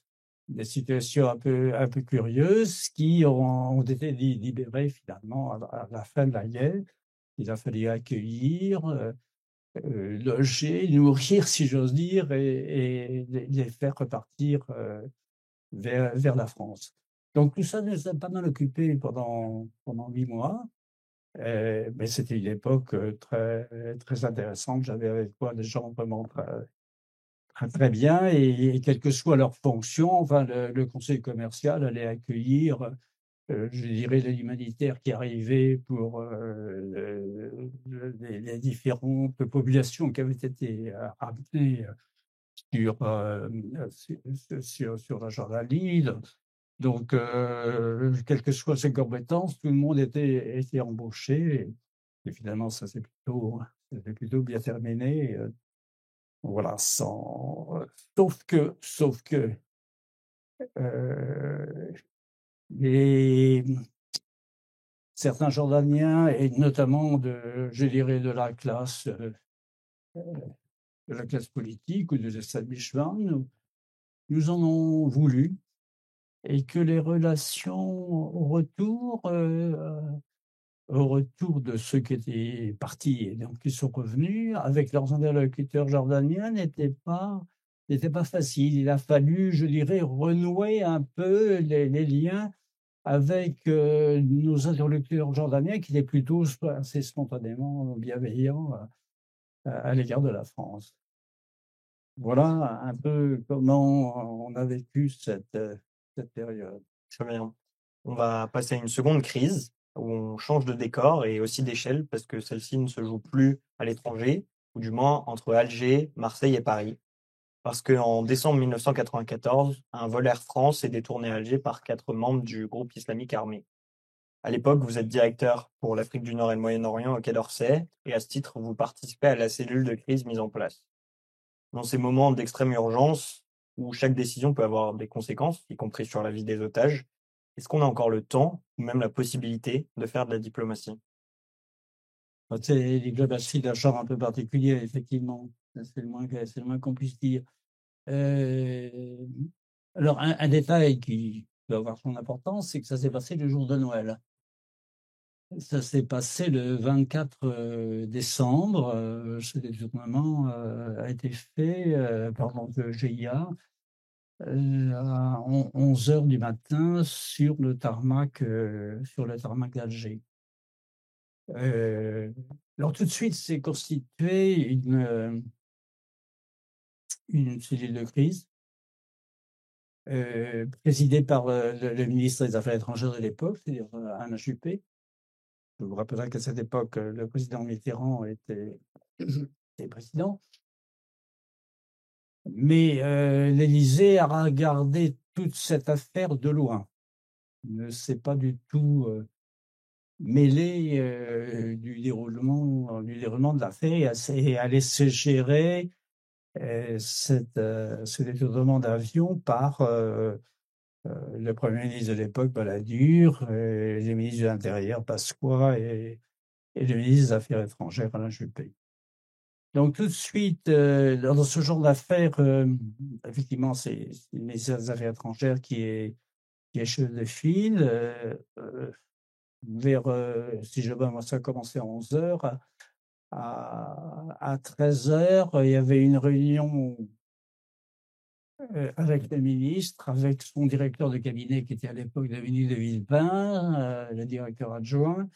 situations un peu curieuses qui ont été libérées finalement à la fin de la guerre. Il a fallu accueillir, loger, nourrir, si j'ose dire, et les faire repartir vers la France. Donc tout ça nous a pas mal occupés pendant 8 mois. Mais c'était une époque très, très intéressante. J'avais avec moi des gens vraiment très, très, très bien et quelle que soit leur fonction, enfin, le conseil commercial allait accueillir, je dirais, les humanitaires qui arrivaient pour les différentes populations qui avaient été ramenées sur la Jordanie. Donc, quelles que soient ses compétences, tout le monde était embauché. Et finalement, ça s'est plutôt bien terminé. Voilà, sauf que euh, les, certains Jordaniens, et notamment je dirais, de la classe politique ou de l'establishment, nous en ont voulu et que les relations au retour de ceux qui étaient partis et donc qui sont revenus avec leurs interlocuteurs jordaniens n'était pas facile. Il a fallu, je dirais, renouer un peu les liens avec nos interlocuteurs jordaniens qui étaient plutôt assez spontanément bienveillants à l'égard de la France. Voilà un peu comment on a vécu cette période. Très bien. On va passer à une seconde crise où on change de décor et aussi d'échelle parce que celle-ci ne se joue plus à l'étranger, ou du moins entre Alger, Marseille et Paris. Parce qu'en décembre 1994, un vol Air France est détourné à Alger par 4 membres du groupe islamique armé. À l'époque, vous êtes directeur pour l'Afrique du Nord et le Moyen-Orient au Quai d'Orsay, et à ce titre, vous participez à la cellule de crise mise en place. Dans ces moments d'extrême urgence, où chaque décision peut avoir des conséquences, y compris sur la vie des otages, est-ce qu'on a encore le temps, ou même la possibilité, de faire de la diplomatie? C'est les diplomaties d'un genre un peu particulier, effectivement. C'est le moins qu'on puisse dire. Euh, alors, un détail qui peut avoir son importance, c'est que ça s'est passé le jour de Noël. Ça s'est passé le 24 décembre. Ce détournement a été fait par le GIA à 11 heures du matin sur le tarmac d'Alger. Alors tout de suite, s'est constituée une cellule de crise présidée par le ministre des Affaires étrangères de l'époque, c'est-à-dire Alain Juppé. Je vous rappellerai qu'à cette époque, le président Mitterrand était président. Mais l'Élysée a regardé toute cette affaire de loin, ne s'est pas du tout mêlé du déroulement de l'affaire et a laissé gérer ce détournement d'avion par le Premier ministre de l'époque, Balladur, les ministres de l'Intérieur, Pasqua et le ministre des Affaires étrangères, Alain Juppé. Donc tout de suite, dans ce genre d'affaires, effectivement, c'est le ministère des Affaires étrangères qui est chef de file. Vers, si je moi, ça a commencé à 11h. À 13h, il y avait une réunion avec le ministre, avec son directeur de cabinet qui était à l'époque Dominique de Villepin, le directeur adjoint,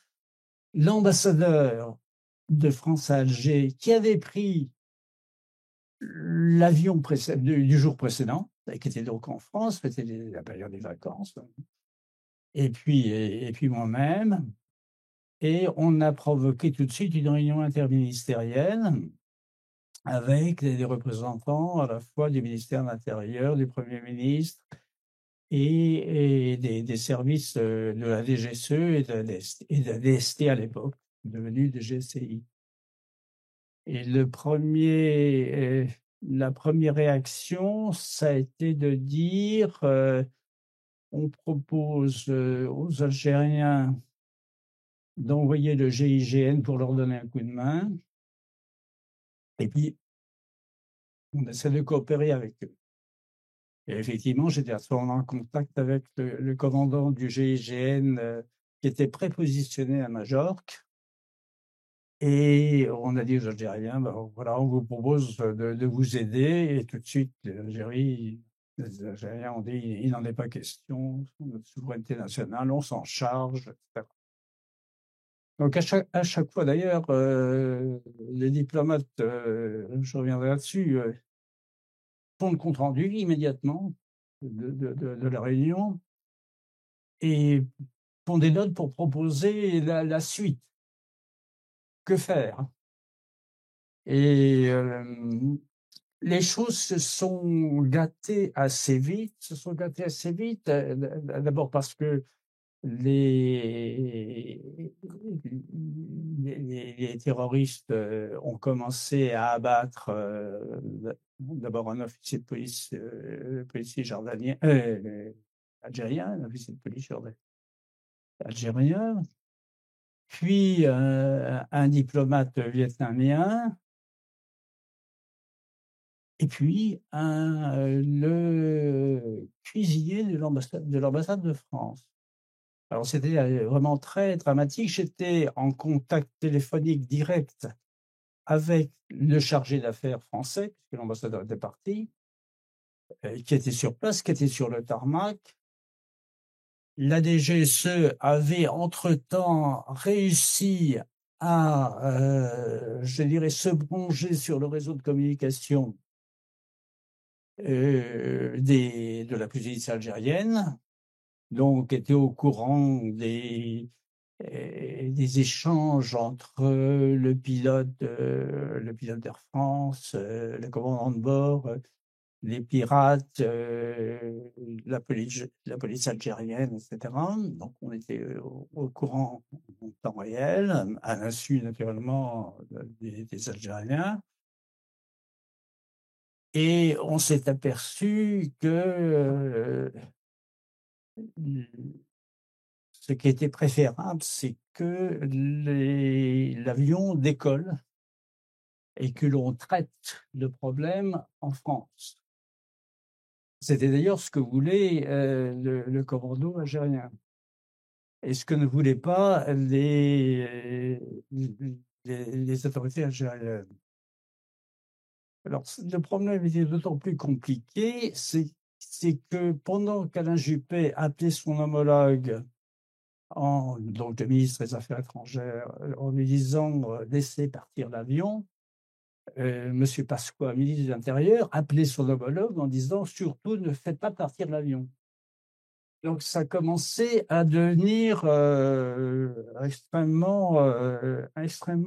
l'ambassadeur de France à Alger qui avait pris l'avion du jour précédent, qui était donc en France, c'était la période des vacances, et puis moi-même, et on a provoqué tout de suite une réunion interministérielle avec des représentants à la fois du ministère de l'Intérieur, du Premier ministre et des services de la DGSE et de la DST à l'époque, devenue DGCI. Et la première réaction, ça a été de dire on propose aux Algériens d'envoyer le GIGN pour leur donner un coup de main, et puis on essaie de coopérer avec eux. Et effectivement, j'étais à ce moment en contact avec le commandant du GIGN qui était prépositionné à Majorque. Et on a dit aux Algériens, ben, voilà, on vous propose de vous aider. Et tout de suite, les Algériens ont dit, il n'en est pas question, notre souveraineté nationale, on s'en charge, etc. Donc à chaque fois, d'ailleurs, les diplomates, je reviendrai là-dessus, font le compte-rendu immédiatement de la réunion et font des notes pour proposer la suite. Que faire? Et les choses se sont gâtées assez vite. D'abord parce que les terroristes ont commencé à abattre d'abord un officier de police, policier jordanien, algérien, un officier de police algérien, puis un diplomate vietnamien, et puis le cuisinier de l'ambassade de France. Alors c'était vraiment très dramatique. J'étais en contact téléphonique direct avec le chargé d'affaires français, puisque l'ambassadeur était parti, qui était sur place, qui était sur le tarmac. La DGSE avait entre-temps réussi à, je dirais, se bronzer sur le réseau de communication de la police algérienne, donc était au courant des échanges entre le pilote d'Air France, le commandant de bord, les pirates, la police algérienne, etc. Donc on était au courant en temps réel, à l'insu naturellement des Algériens. Et on s'est aperçu que ce qui était préférable, c'est que l'avion décolle et que l'on traite le problème en France. C'était d'ailleurs ce que voulait le commando algérien et ce que ne voulaient pas les autorités algériennes. Alors, le problème était d'autant plus compliqué, c'est que pendant qu'Alain Juppé appelait son homologue, donc le ministre des Affaires étrangères, en lui disant laissez partir l'avion, Monsieur Pasqua, ministre de l'Intérieur, appelait son homologue en disant surtout ne faites pas partir l'avion. Donc ça commençait à devenir extrêmement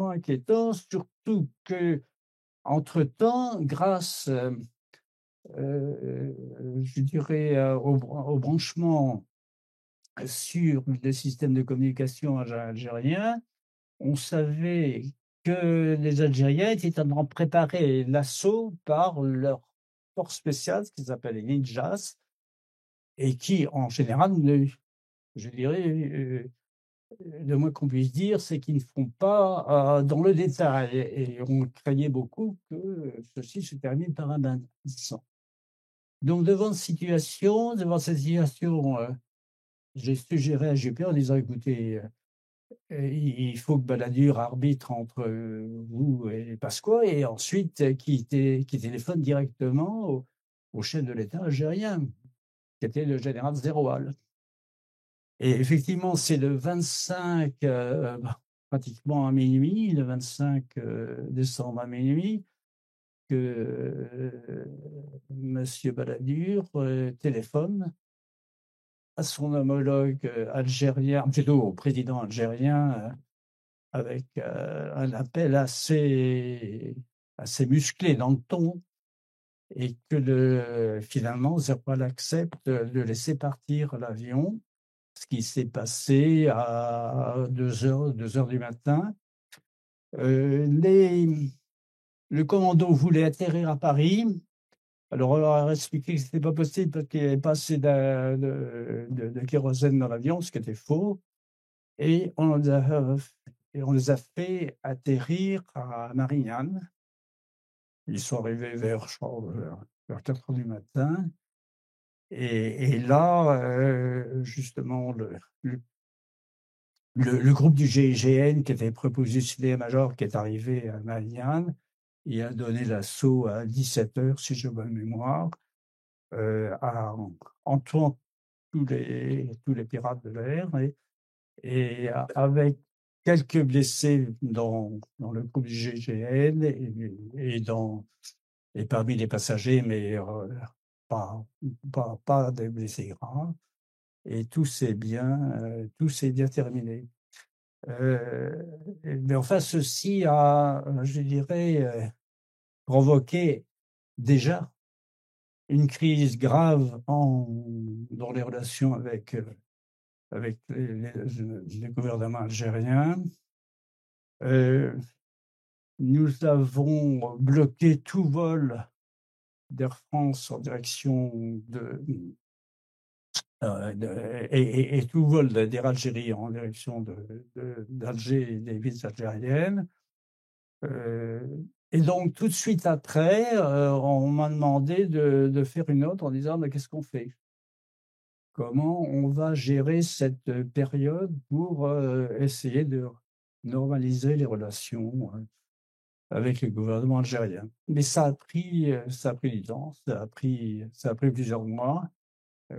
inquiétant, surtout que entre-temps, grâce, je dirais, au branchement sur le système de communication algérien, on savait que les Algériens étaient en train de préparer l'assaut par leur force spéciale, ce qu'ils appellent les ninjas, et qui, en général, je dirais, le moins qu'on puisse dire, c'est qu'ils ne font pas dans le détail et on craignait beaucoup que ceci se termine par un bain de sang. Donc devant cette situation, j'ai suggéré à Juppé en disant: «Écoutez, il faut que Balladur arbitre entre, vous et Pasqua et ensuite qu'il téléphone directement au chef de l'État algérien, qui était le général Zeroual». Et effectivement, c'est le 25, pratiquement à minuit, le 25 décembre à minuit, que monsieur Balladur téléphone à son homologue algérien, plutôt au président algérien, avec un appel assez musclé dans le ton, et que finalement Zeroual accepte de laisser partir l'avion. Ce qui s'est passé à 2 heures du matin. Le commando voulait atterrir à Paris. Alors, on leur a expliqué que c'était pas possible parce qu'il n'y avait pas assez de kérosène dans l'avion, ce qui était faux. Et on les a fait atterrir à Marignane. Ils sont arrivés vers, je crois, vers 4 heures du matin. Et là, justement, le groupe du GIGN qui était prépositionné major, qui est arrivé à Marignane, il a donné l'assaut à 17 heures, si j'ai bonne mémoire, en tuant tous les pirates de l'air et avec quelques blessés dans le groupe du GIGN et parmi les passagers, mais pas des blessés graves. Et tout s'est bien terminé. Mais enfin, ceci a, je dirais, provoqué déjà une crise grave dans les relations avec le gouvernement algérien. Nous avons bloqué tout vol d'Air France en direction et tout vol d'Air Algérie en direction d'Alger et des villes algériennes. Et donc tout de suite après, on m'a demandé de faire une note en disant: «Mais qu'est-ce qu'on fait? Comment on va gérer cette période pour, essayer de normaliser les relations, avec le gouvernement algérien?» Mais ça a pris du temps, ça a pris plusieurs mois.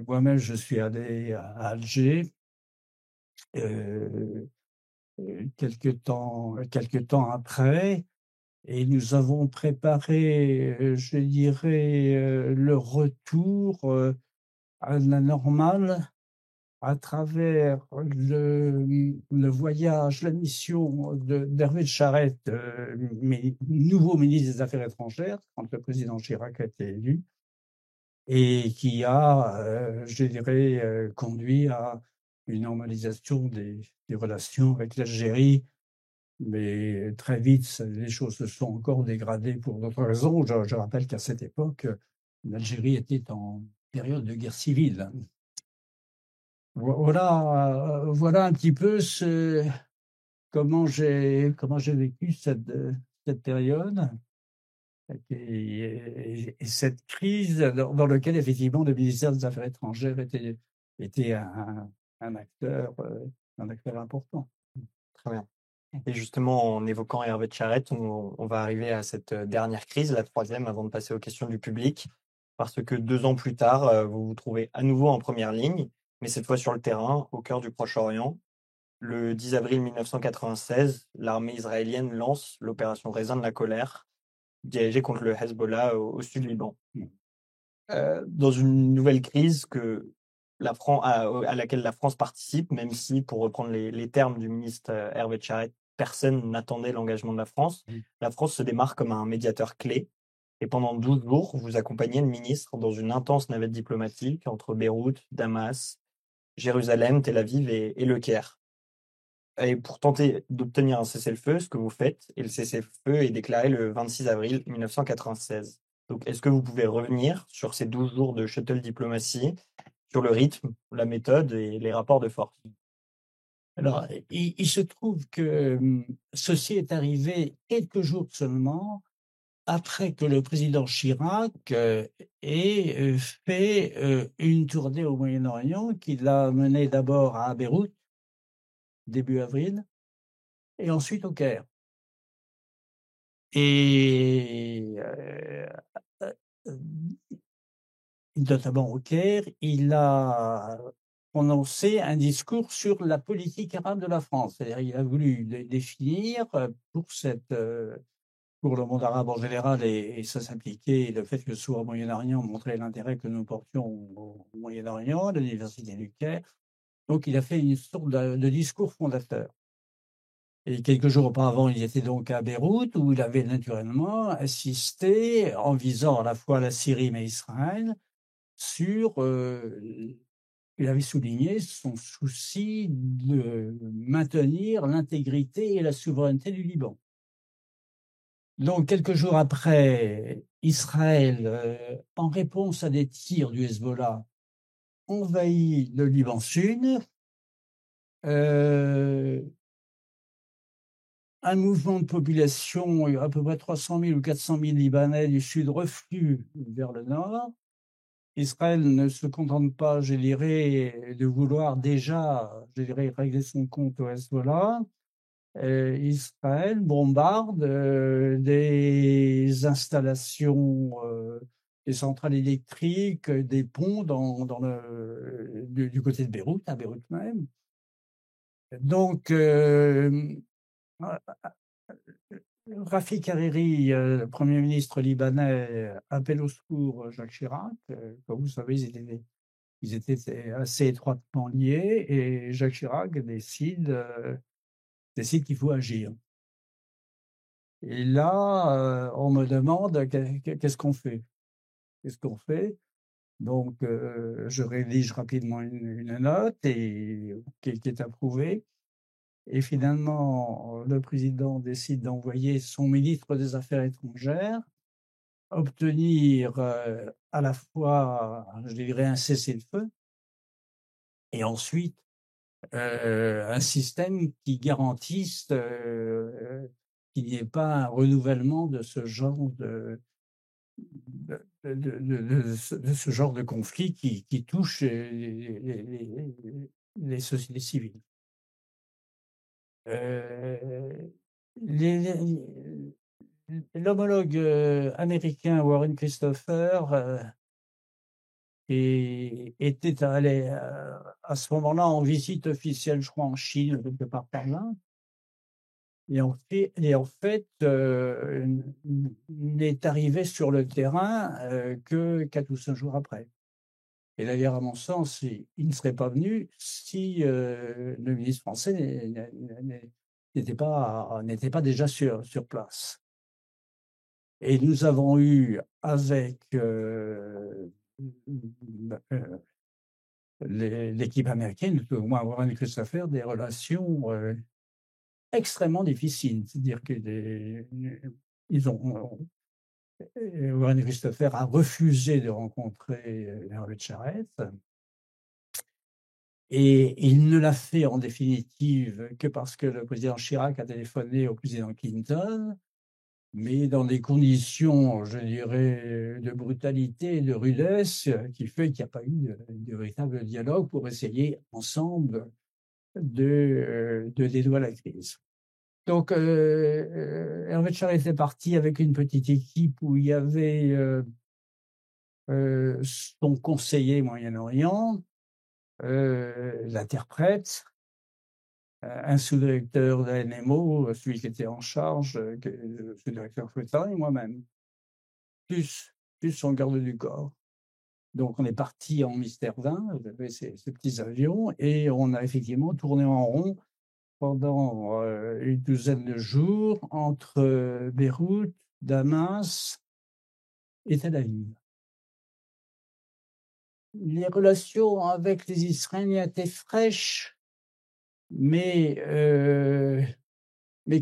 Moi-même, je suis allé à Alger, heu quelque temps après, et nous avons préparé, je dirais, le retour, à la normale à travers le voyage, la mission d'Hervé de Charette, nouveau ministre des Affaires étrangères, quand le président Chirac a été élu, et qui a, je dirais, conduit à une normalisation des relations avec l'Algérie. Mais très vite, les choses se sont encore dégradées pour d'autres raisons. Je rappelle qu'à cette époque, l'Algérie était en période de guerre civile. Voilà un petit peu comment j'ai vécu cette période et cette crise dans lequel effectivement le ministère des Affaires étrangères était un acteur important. Très bien. Et justement, en évoquant Hervé de Charette, on va arriver à cette dernière crise, la troisième, avant de passer aux questions du public, parce que 2 ans plus tard, vous vous trouvez à nouveau en première ligne, mais cette fois sur le terrain, au cœur du Proche-Orient. Le 10 avril 1996, l'armée israélienne lance l'opération Raisin de la colère, dirigée contre le Hezbollah au sud Liban. Dans une nouvelle crise à laquelle la France participe, même si, pour reprendre les termes du ministre Hervé de Charette, personne n'attendait l'engagement de la France. La France se démarque comme un médiateur clé. Et pendant 12 jours, vous accompagnez le ministre dans une intense navette diplomatique entre Beyrouth, Damas, Jérusalem, Tel Aviv et Le Caire. Et pour tenter d'obtenir un cessez-le-feu, ce que vous faites, et le cessez-le-feu est déclaré le 26 avril 1996. Donc, est-ce que vous pouvez revenir sur ces 12 jours de shuttle diplomatie, sur le rythme, la méthode et les rapports de force? Alors, il se trouve que ceci est arrivé quelques jours seulement après que le président Chirac ait fait une tournée au Moyen-Orient, qu'il a menée d'abord à Beyrouth, début avril, et ensuite au Caire. Et notamment au Caire, il a prononcé un discours sur la politique arabe de la France. C'est-à-dire, il a voulu définir pour le monde arabe en général, et ça s'appliquait, le fait que ce soit au Moyen-Orient montrait l'intérêt que nous portions au Moyen-Orient, à l'université du Caire. Donc, il a fait une sorte de discours fondateur. Et quelques jours auparavant, il était donc à Beyrouth, où il avait naturellement insisté, en visant à la fois la Syrie mais Israël, sur il avait souligné son souci de maintenir l'intégrité et la souveraineté du Liban. Donc, quelques jours après, Israël, en réponse à des tirs du Hezbollah, envahit le Liban Sud. Un mouvement de population, à peu près 300 000 ou 400 000 Libanais du Sud refluent vers le Nord. Israël ne se contente pas, je dirais, de vouloir déjà, je dirais, régler son compte au Hezbollah. Israël bombarde des installations, des centrales électriques, des ponts du côté de Beyrouth, à Beyrouth même. Donc, Rafik Hariri, le Premier ministre libanais, appelle au secours Jacques Chirac. Comme vous savez, ils étaient assez étroitement liés, et Jacques Chirac décide qu'il faut agir. Et là, on me demande qu'est-ce qu'on fait? Qu'est-ce qu'on fait? Donc, je rédige rapidement une note qui est approuvée. Et finalement, le président décide d'envoyer son ministre des Affaires étrangères, obtenir à la fois, je dirais, un cessez-le-feu, et ensuite un système qui garantisse qu'il n'y ait pas un renouvellement de ce genre de ce genre de conflit qui touche les sociétés civiles. L'homologue américain Warren Christopher était allé à ce moment-là en visite officielle, je crois, en Chine, quelque part par là. Et en fait, n'est arrivé sur le terrain que 4 ou 5 jours après. Et d'ailleurs, à mon sens, il ne serait pas venu si le ministre français n'était pas déjà sur place. Et nous avons eu avec l'équipe américaine, au moins Warren Christopher, des relations extrêmement difficiles. C'est-à-dire que Warren Christopher a refusé de rencontrer Hervé Charette. Et il ne l'a fait en définitive que parce que le président Chirac a téléphoné au président Clinton, mais dans des conditions, je dirais, de brutalité et de rudesse, qui fait qu'il n'y a pas eu de véritable dialogue pour essayer ensemble de dénouer la crise. Donc, Hervé Charette est parti avec une petite équipe où il y avait son conseiller Moyen-Orient, l'interprète, un sous-directeur de la NMO, celui qui était en charge, le sous-directeur Fouettard, et moi-même, plus son garde du corps. Donc on est parti en Mystère 20, avec ces petits avions, et on a effectivement tourné en rond pendant une douzaine de jours entre Beyrouth, Damas et Tel Aviv. Les relations avec les Israéliens étaient fraîches, mais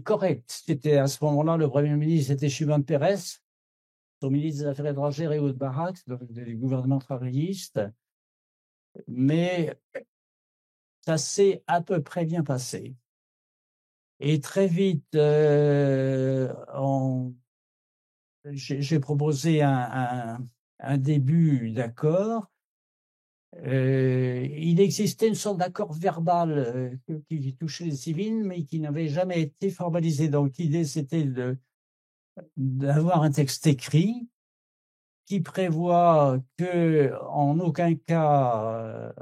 correctes. C'était à ce moment-là, le Premier ministre était Shimon Peres, son ministre des Affaires étrangères Ehud Barak, donc des gouvernements travaillistes. Mais ça s'est à peu près bien passé. Et très vite, j'ai proposé un début d'accord. Il existait une sorte d'accord verbal qui touchait les civils, mais qui n'avait jamais été formalisé. Donc l'idée, c'était d'avoir un texte écrit qui prévoit que en aucun cas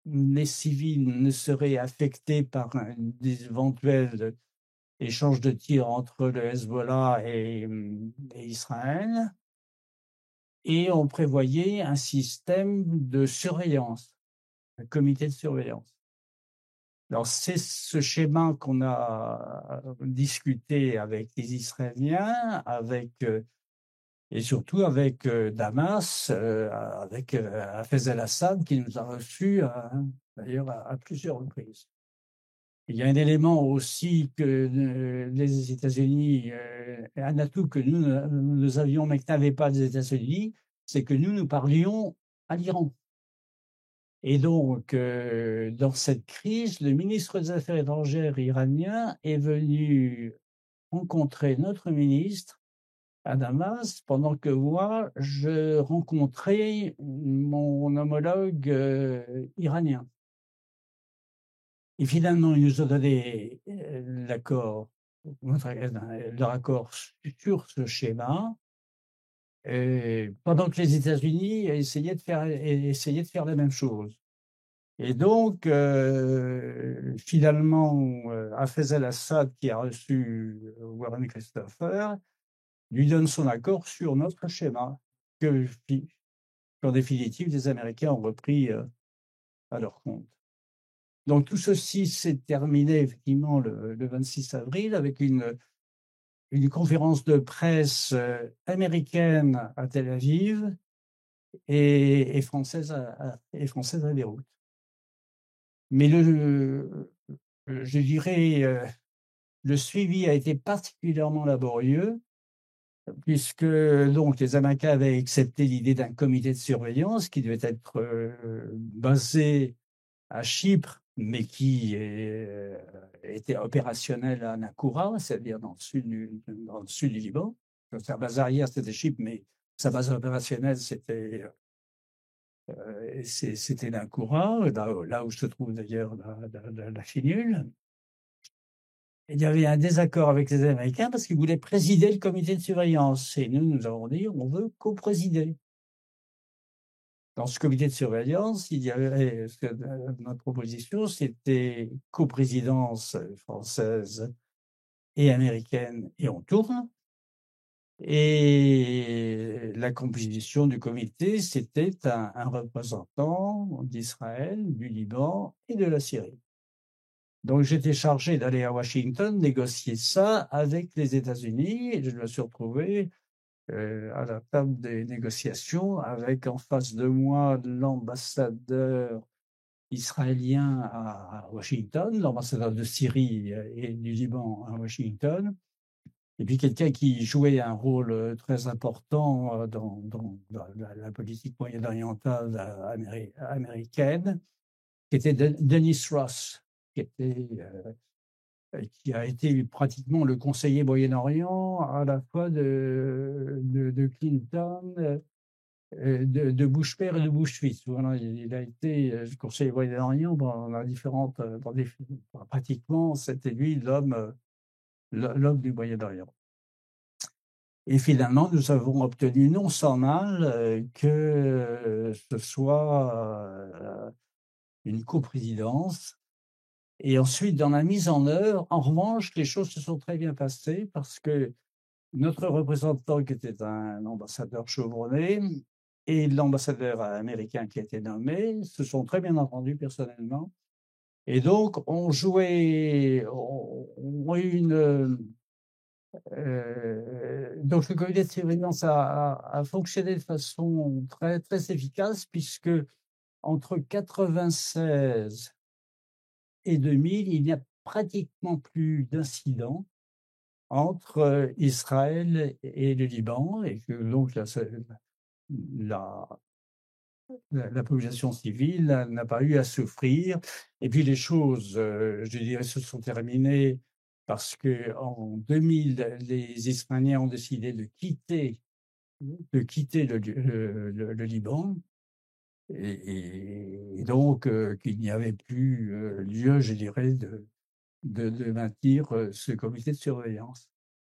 les civils ne seraient affectés par des éventuels échanges de tirs entre le Hezbollah et Israël. Et on prévoyait un système de surveillance, un comité de surveillance. Alors c'est ce schéma qu'on a discuté avec les Israéliens, et surtout avec Damas, avec Hafez el-Assad qui nous a reçus d'ailleurs à plusieurs reprises. Il y a un élément aussi que les États-Unis, un atout que nous avions mais que n'avaient pas les États-Unis, c'est que nous parlions à l'Iran. Et donc, dans cette crise, le ministre des Affaires étrangères iranien est venu rencontrer notre ministre à Damas, pendant que moi, je rencontrais mon homologue iranien. Et finalement, ils nous ont donné leur accord sur ce schéma, pendant que les États-Unis essayaient de faire la même chose. Et donc, finalement, Hafez el-Assad, qui a reçu Warren Christopher, lui donne son accord sur notre schéma, qu'en définitive, les Américains ont repris à leur compte. Donc tout ceci s'est terminé effectivement le 26 avril avec une conférence de presse américaine à Tel Aviv et française à Beyrouth. Mais je dirais, le suivi a été particulièrement laborieux, puisque donc les Américains avaient accepté l'idée d'un comité de surveillance qui devait être basé à Chypre, mais qui était opérationnel à Nakoura, c'est-à-dire dans le sud du Liban. Sa base arrière, c'était Chypre, mais sa base opérationnelle, c'était Nakoura, là où se trouve d'ailleurs la finule. Il y avait un désaccord avec les Américains parce qu'ils voulaient présider le comité de surveillance. Et nous avons dit, on veut co-présider. Dans ce comité de surveillance, il y avait notre proposition, c'était coprésidence française et américaine, et on tourne. Et la composition du comité, c'était un représentant d'Israël, du Liban et de la Syrie. Donc j'étais chargé d'aller à Washington négocier ça avec les États-Unis, et je me suis retrouvé à la table des négociations avec en face de moi l'ambassadeur israélien à Washington, l'ambassadeur de Syrie et du Liban à Washington, et puis quelqu'un qui jouait un rôle très important dans la politique moyen-orientale américaine, qui était Dennis Ross, qui a été pratiquement le conseiller Moyen-Orient à la fois de Clinton, de Bush père et de Bush fils. Voilà, il a été conseiller Moyen-Orient pratiquement, c'était lui l'homme du Moyen-Orient. Et finalement, nous avons obtenu non sans mal que ce soit une coprésidence. Et ensuite, dans la mise en œuvre, en revanche, les choses se sont très bien passées parce que notre représentant, qui était un ambassadeur chevronné, et l'ambassadeur américain qui a été nommé, se sont très bien entendus personnellement. Et donc, on a eu donc le comité de surveillance a fonctionné de façon très, très efficace, puisque entre 96 et 2000, il n'y a pratiquement plus d'incidents entre Israël et le Liban, et que donc la population civile n'a pas eu à souffrir. Et puis les choses, je dirais, se sont terminées parce qu'en 2000, les Israéliens ont décidé de quitter le Liban. Et donc, qu'il n'y avait plus lieu, je dirais, de maintenir ce comité de surveillance.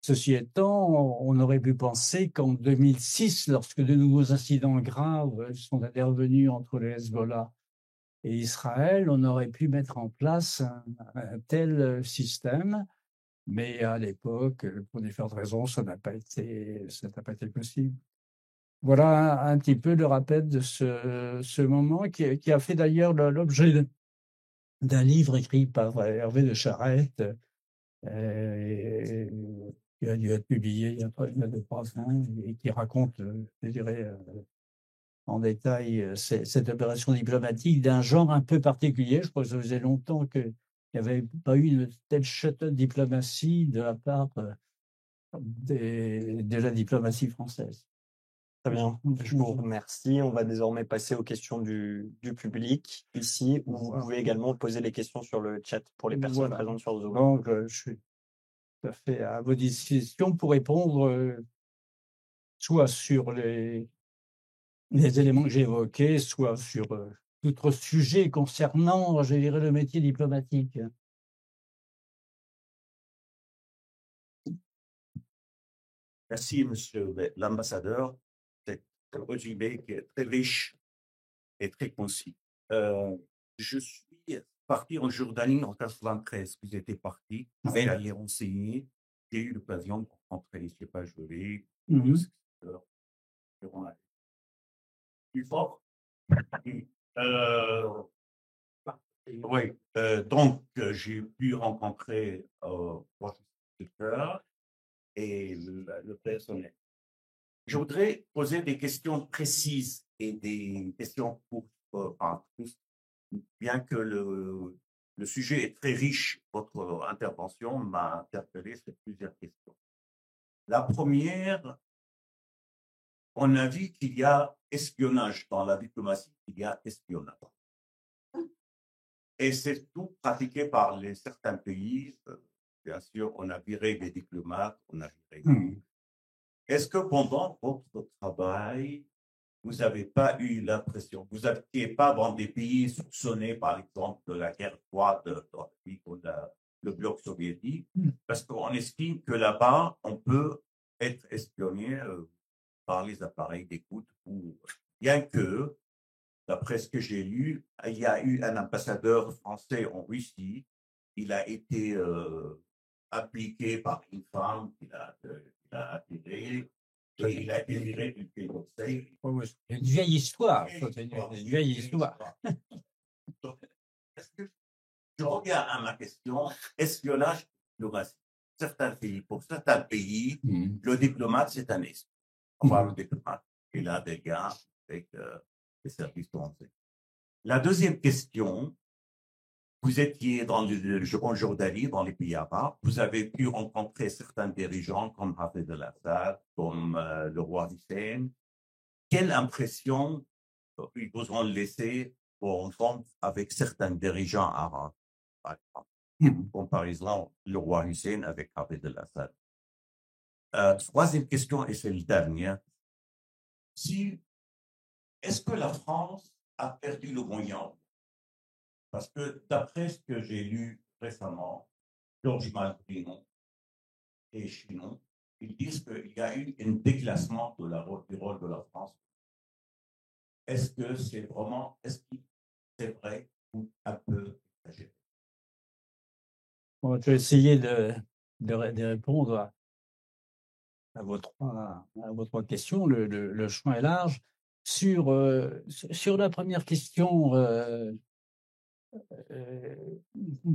Ceci étant, on aurait pu penser qu'en 2006, lorsque de nouveaux incidents graves sont intervenus entre le Hezbollah et Israël, on aurait pu mettre en place un tel système. Mais à l'époque, pour différentes raisons, ça n'a pas été possible. Voilà un petit peu le rappel de ce moment qui a fait d'ailleurs l'objet d'un livre écrit par Hervé de Charette, qui a dû être publié il y a 2-3 ans et qui raconte, je dirais, en détail cette opération diplomatique d'un genre un peu particulier. Je crois que ça faisait longtemps qu'il n'y avait pas eu une telle chute de diplomatie de la part de la diplomatie française. Très bien, je vous remercie. On va désormais passer aux questions du public ici, où vous pouvez également poser les questions sur le chat pour les personnes présentes sur Zoom. Donc, je suis tout à fait à vos dispositions pour répondre soit sur les éléments que j'ai évoqués, soit sur d'autres sujets concernant, je dirais, le métier diplomatique. Merci, monsieur l'ambassadeur. C'est un résumé qui est très riche et très concis. Je suis parti en Jordanie en 93. Vous étiez parti, vous Oui. avez enseigné. J'ai eu l'occasion de rencontrer, je ne sais pas, Jolie, plus fort. Oui, donc j'ai pu rencontrer et le personnel. Je voudrais poser des questions précises et des questions pour tous, bien que le sujet est très riche. Votre intervention m'a interpellé sur plusieurs questions. La première, on a vu qu'il y a espionnage dans la diplomatie, il y a espionnage. Et c'est tout pratiqué par certains pays. Bien sûr, on a viré des diplomates, on a viré. Est-ce que pendant votre travail, vous n'avez pas eu l'impression, vous n'étiez pas dans des pays soupçonnés, par exemple, de la guerre froide dans le bloc soviétique, parce qu'on estime que là-bas, on peut être espionné par les appareils d'écoute, bien que, d'après ce que j'ai lu, il y a eu un ambassadeur français en Russie, il a été appliqué par une femme qu'il a attiré. Et il a été viré du Quai d'Orsay. C'est une vieille histoire. C'est une vieille histoire. Donc, je reviens à ma question. Espionnage, diplomatie. Pour certains pays, le diplomate, c'est un espion. Enfin, le diplomate, il a des gars avec les services français. La deuxième question, vous étiez en Jordanie, dans les pays arabes, vous avez pu rencontrer certains dirigeants comme Hafez al-Assad, comme le roi Hussein. Quelle impression ils vous ont laissé pour rencontre avec certains dirigeants arabes, par exemple, comme par exemple le roi Hussein avec Hafez al-Assad? Troisième question, et c'est le dernier. Est-ce que la France a perdu le moyen? Parce que d'après ce que j'ai lu récemment, Georges Malbriand et Chinon, ils disent qu'il y a eu un déclassement du rôle de la France. Est-ce que c'est vrai ou un peu exagéré? Bon, je vais essayer de répondre à vos trois questions. Le champ est large. Sur la première question,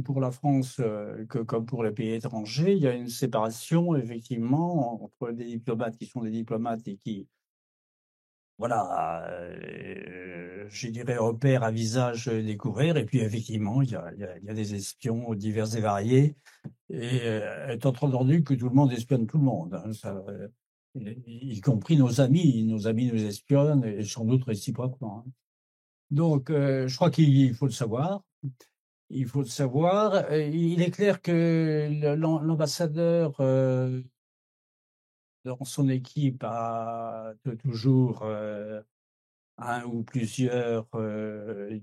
pour la France, comme pour les pays étrangers, il y a une séparation effectivement entre des diplomates qui sont des diplomates et qui, voilà, je dirais, opèrent à visage découvert. Et puis effectivement, il y a des espions divers et variés. Et étant entendu que tout le monde espionne tout le monde, hein, y compris nos amis. Nos amis nous espionnent et sans doute réciproquement. Hein. Donc, je crois qu'il faut le savoir. Il faut le savoir. Il est clair que l'ambassadeur dans son équipe a toujours un ou plusieurs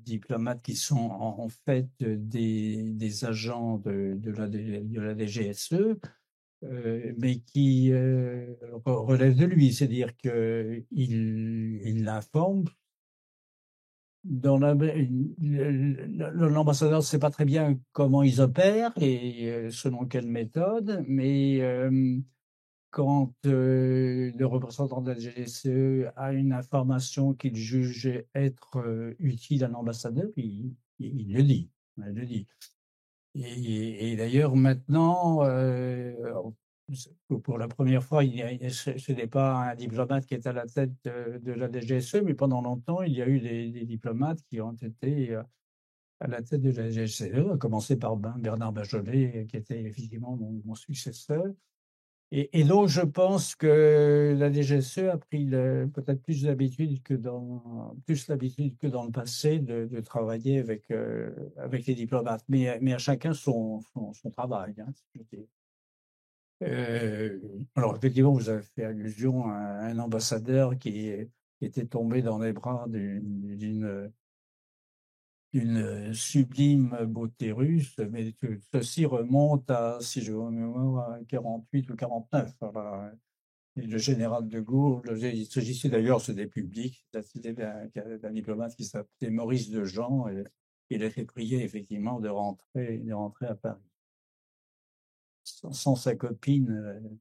diplomates qui sont en fait des agents de la DGSE, mais qui relèvent de lui, c'est-à-dire qu'il l'informe. L'ambassadeur ne sait pas très bien comment ils opèrent et selon quelle méthode, mais quand le représentant de la DGSE a une information qu'il juge être utile à l'ambassadeur, il le dit. Il le dit. Et d'ailleurs, maintenant, pour la première fois, ce n'est pas un diplomate qui est à la tête de la DGSE, mais pendant longtemps, il y a eu des diplomates qui ont été à la tête de la DGSE, à commencer par Bernard Bajolet, qui était effectivement mon successeur. Et donc, je pense que la DGSE a pris peut-être plus l'habitude que dans le passé de travailler avec les diplomates. Mais à chacun son travail. Hein, si je dis. Alors, effectivement, vous avez fait allusion à un ambassadeur qui était tombé dans les bras d'une sublime beauté russe, mais ceci remonte à, si je me mémoire, à 48 ou 49. Voilà. Et le général de Gaulle, il s'agissait d'ailleurs, c'était public, c'était d'un diplomate qui s'appelait Maurice Dejean, et il a été prié effectivement de rentrer à Paris, sans sa copine.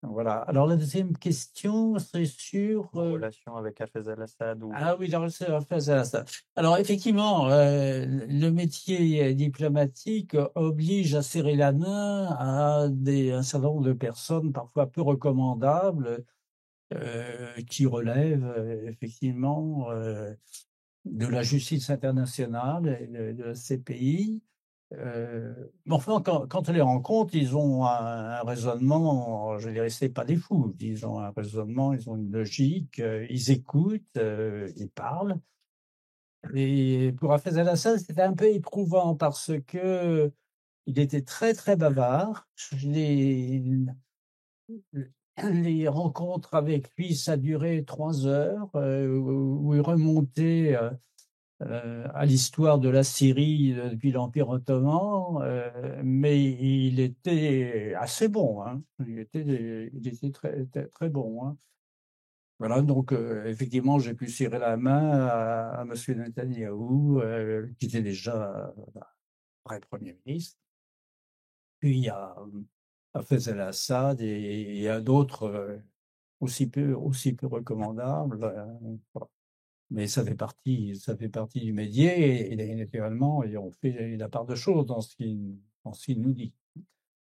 Voilà. Alors la deuxième question, c'est sur En relation avec Hafez al-Assad ou... Ah oui, la relation avec Hafez al-Assad. Alors effectivement, le métier diplomatique oblige à serrer la main à un certain nombre de personnes parfois peu recommandables, qui relèvent effectivement de la justice internationale et de la CPI. Mais enfin, quand on les rencontre, ils ont un raisonnement, je dirais, c'est pas des fous. Ils ont un raisonnement, ils ont une logique, ils écoutent, ils parlent. Et pour Hafez al-Assad, c'était un peu éprouvant parce que il était très, très bavard. Les rencontres avec lui, ça durait 3 heures, où il remontait à l'histoire de la Syrie depuis l'Empire ottoman, mais il était assez bon. Hein. Il était très, très, très bon. Hein. Voilà, donc effectivement, j'ai pu serrer la main à M. Netanyahou, qui était déjà vrai Premier ministre. Puis il y a Hafez al-Assad et à d'autres aussi peu recommandables. Voilà. Mais ça fait partie du métier et naturellement, et on fait la part de choses dans ce qu'il nous dit.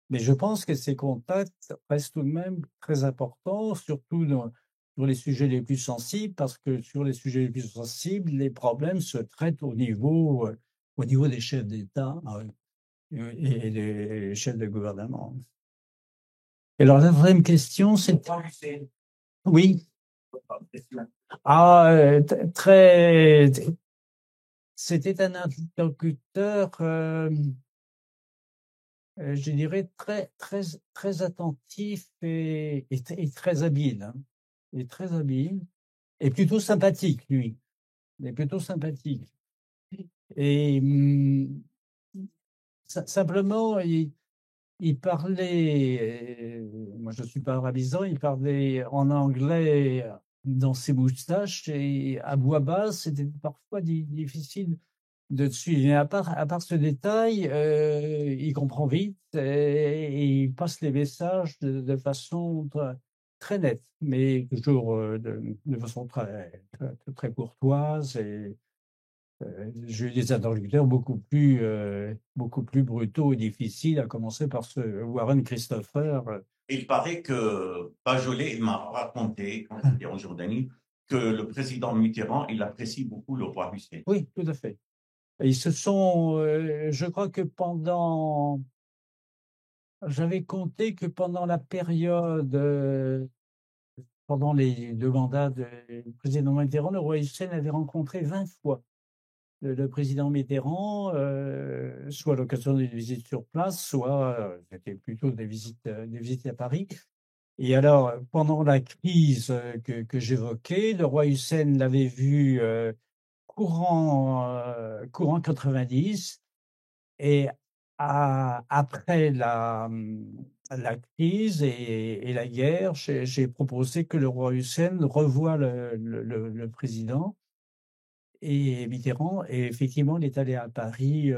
Mais je pense que ces contacts restent tout de même très importants, surtout sur les sujets les plus sensibles, parce que sur les sujets les plus sensibles, les problèmes se traitent au niveau des chefs d'État et des chefs de gouvernement. Et alors, la deuxième question, c'est... Oui. Ah, très... C'était un interlocuteur, je dirais, très, très, très attentif et très habile. Hein, et très habile. Et plutôt sympathique, lui. Mais plutôt sympathique. Et simplement, il parlait, moi je ne suis pas arabisant, il parlait en anglais dans ses moustaches et à voix basse, c'était parfois difficile de suivre. Mais à part ce détail, il comprend vite et il passe les messages de façon très nette, mais toujours de façon très, très, très courtoise. Et j'ai eu des interlocuteurs beaucoup plus brutaux et difficiles, à commencer par ce Warren Christopher. Il paraît que Bajolet, il m'a raconté, quand j'étais en Jordanie, que le président Mitterrand, il apprécie beaucoup le roi Hussein. Oui, tout à fait. Et ils se sont, je crois que j'avais compté que pendant la période pendant les 2 mandats du président Mitterrand, le roi Hussein avait rencontré 20 fois le président Mitterrand, soit à l'occasion d'une visite sur place, soit, c'était plutôt des visites à Paris. Et alors, pendant la crise, que j'évoquais, le roi Hussein l'avait vu, courant 90, et après la crise et la guerre, j'ai proposé que le roi Hussein revoie le président et Mitterrand, et effectivement, il est allé à Paris,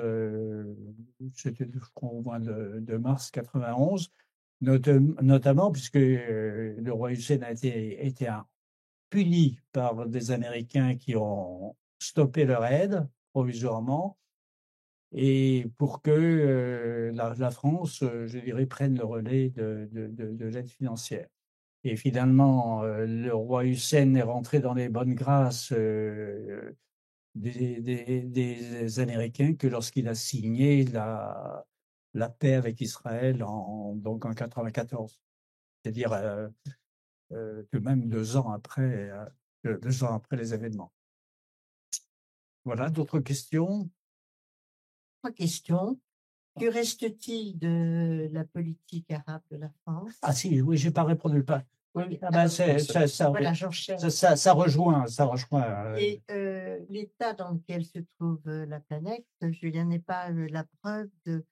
c'était, je crois, au mois de mars 91, notamment puisque le roi Hussein a été puni par des Américains qui ont stoppé leur aide provisoirement, et pour que la France, je dirais, prenne le relais de l'aide financière. Et finalement, le roi Hussein est rentré dans les bonnes grâces des Américains que lorsqu'il a signé la paix avec Israël donc en 94. C'est-à-dire que même 2 ans après, 2 ans après les événements. Voilà, d'autres questions? 3 questions. Que reste-t-il de la politique arabe de la France? Ah si, oui, j'ai pas répondu. Oui, Ah ben, voilà, j'enchaîne. ça rejoint. Et l'état dans lequel se trouve la planète, Julien, n'est pas la preuve de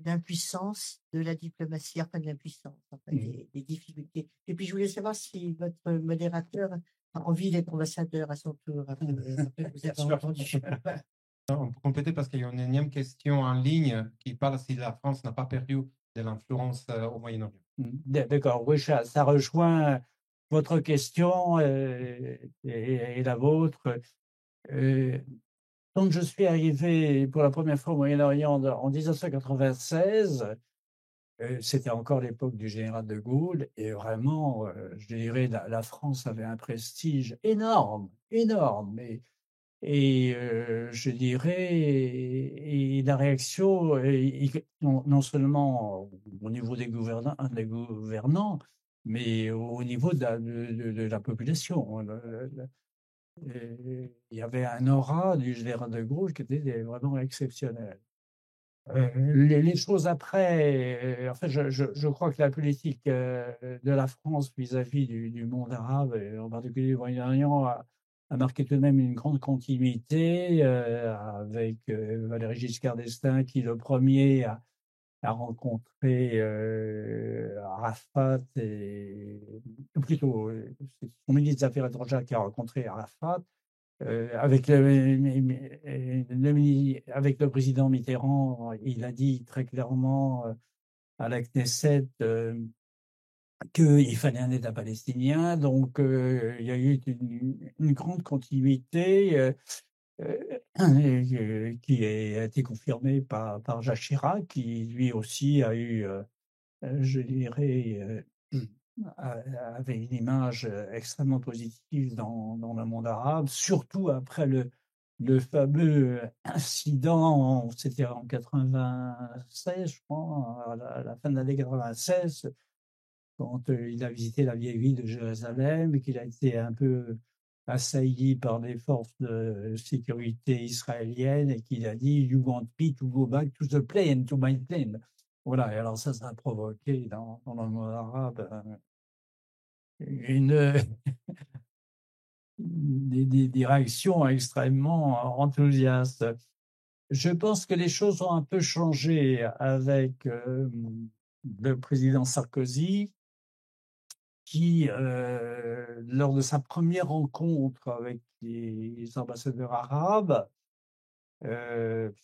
l'impuissance de la diplomatie, enfin de l'impuissance, enfin, des difficultés. Et puis je voulais savoir si votre modérateur a envie d'être ambassadeur à son tour. Après, vous avez entendu. On peut compléter parce qu'il y a une énième question en ligne qui parle si la France n'a pas perdu de l'influence au Moyen-Orient. D'accord, oui, ça rejoint votre question et la vôtre. Quand je suis arrivé pour la première fois au Moyen-Orient en 1996, c'était encore l'époque du général de Gaulle, et vraiment, je dirais, la France avait un prestige énorme, énorme. Et je dirais, et la réaction, non seulement au niveau des gouvernants, mais au niveau de la population. Il y avait un aura du général de Gaulle qui était vraiment exceptionnel. Les choses après, en fait, je crois que la politique de la France vis-à-vis du monde arabe, et en particulier du Moyen-Orient, a marqué tout de même une grande continuité, avec Valéry Giscard d'Estaing, qui le premier a rencontré Arafat, et plutôt c'est son ministre des Affaires étrangères qui a rencontré Arafat. Avec le président Mitterrand, il a dit très clairement à la Knesset qu'il fallait un État palestinien. Donc, il y a eu une grande continuité qui a été confirmée par Jacques Chirac, qui lui aussi a eu, je dirais, avait une image extrêmement positive dans le monde arabe, surtout après le fameux incident, c'était en 96, je crois, à la fin de l'année 96, quand il a visité la vieille ville de Jérusalem et qu'il a été un peu assailli par les forces de sécurité israéliennes, et qu'il a dit « You want me to go back to the plane, to my plane ». Voilà, et alors ça a provoqué dans le monde arabe des réactions extrêmement enthousiastes. Je pense que les choses ont un peu changé avec le président Sarkozy, qui, lors de sa première rencontre avec les ambassadeurs arabes,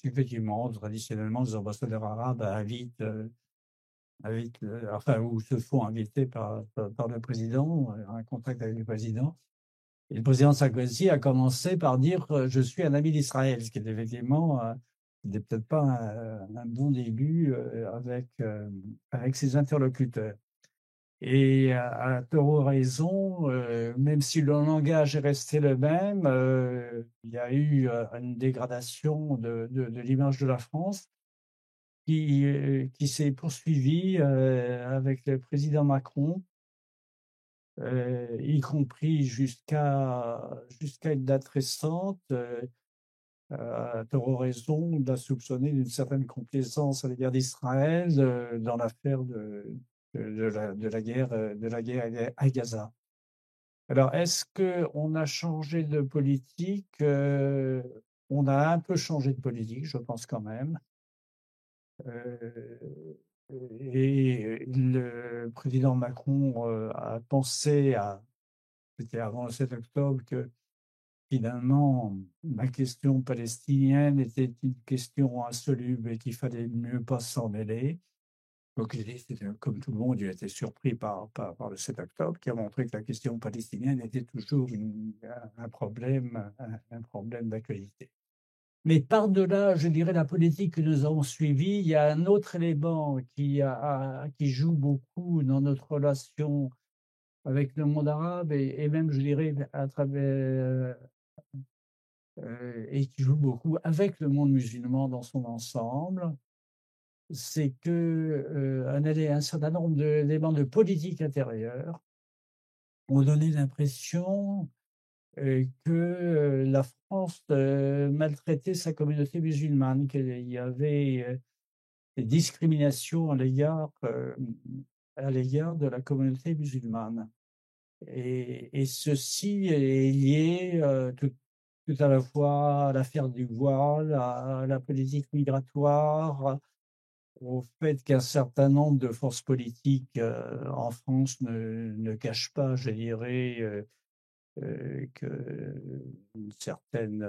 effectivement, traditionnellement, les ambassadeurs arabes invitent, enfin, ou se font inviter par le président, un contact avec le président. Et le président Sarkozy a commencé par dire je suis un ami d'Israël, ce qui est effectivement n'était peut-être pas un bon début avec ses interlocuteurs. Et à tort ou raison, même si le langage est resté le même, il y a eu une dégradation de l'image de la France qui s'est poursuivie avec le président Macron, y compris jusqu'à une date récente, a raison de la soupçonner d'une certaine complaisance à l'égard d'Israël dans l'affaire de la guerre à Gaza. Alors, est-ce qu'on a changé de politique? On a un peu changé de politique, je pense quand même. Et le président Macron a pensé, c'était avant le 7 octobre, que finalement, la question palestinienne était une question insoluble et qu'il fallait mieux pas s'en mêler. Donc, comme tout le monde, il a été surpris par le 7 octobre, qui a montré que la question palestinienne était toujours un problème d'actualité. Mais par-delà, je dirais, la politique que nous avons suivie, il y a un autre élément qui joue beaucoup dans notre relation avec le monde arabe et même, je dirais, à travers et qui joue beaucoup avec le monde musulman dans son ensemble, c'est que un certain nombre d'éléments de politique intérieure ont donné l'impression que la France maltraitait sa communauté musulmane, qu'il y avait des discriminations à l'égard de la communauté musulmane. Et ceci est lié tout à la fois à l'affaire du voile, à la politique migratoire, au fait qu'un certain nombre de forces politiques en France ne cachent pas, je dirais, une certaine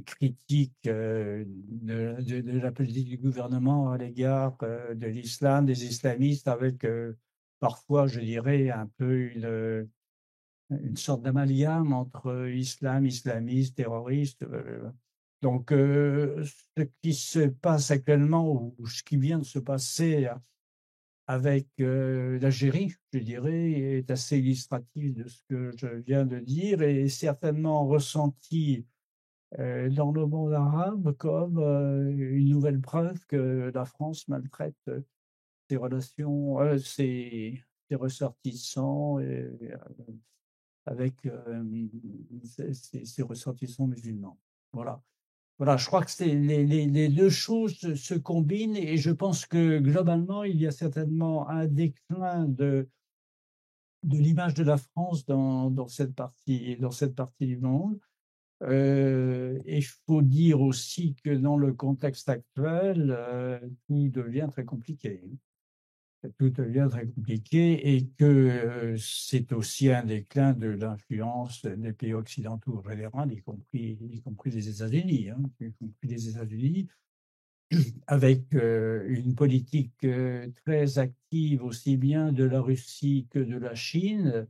critique de la politique du gouvernement à l'égard de l'islam, des islamistes, avec parfois, je dirais, un peu une sorte d'amalgame entre islam, islamistes, terroristes. Donc, ce qui se passe actuellement, ou ce qui vient de se passer avec l'Algérie, je dirais, est assez illustratif de ce que je viens de dire et est certainement ressenti dans le monde arabe comme une nouvelle preuve que la France maltraite ses relations, ses ressortissants avec ses ressortissants musulmans. Voilà. Voilà, je crois que les deux choses se combinent et je pense que globalement, il y a certainement un déclin de l'image de la France dans cette partie du monde. Et il faut dire aussi que dans le contexte actuel, tout devient très compliqué. Tout devient très compliqué et que c'est aussi un déclin de l'influence des pays occidentaux en général, y compris les États-Unis, avec une politique très active aussi bien de la Russie que de la Chine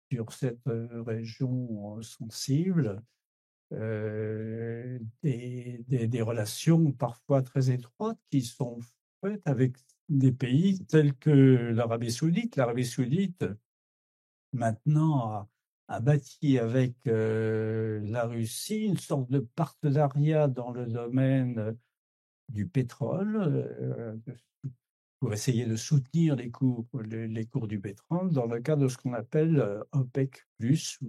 sur cette région sensible, des relations parfois très étroites qui sont faites avec des pays tels que l'Arabie Saoudite. L'Arabie Saoudite, maintenant, a bâti avec la Russie une sorte de partenariat dans le domaine du pétrole pour essayer de soutenir les cours du pétrole dans le cadre de ce qu'on appelle OPEC+,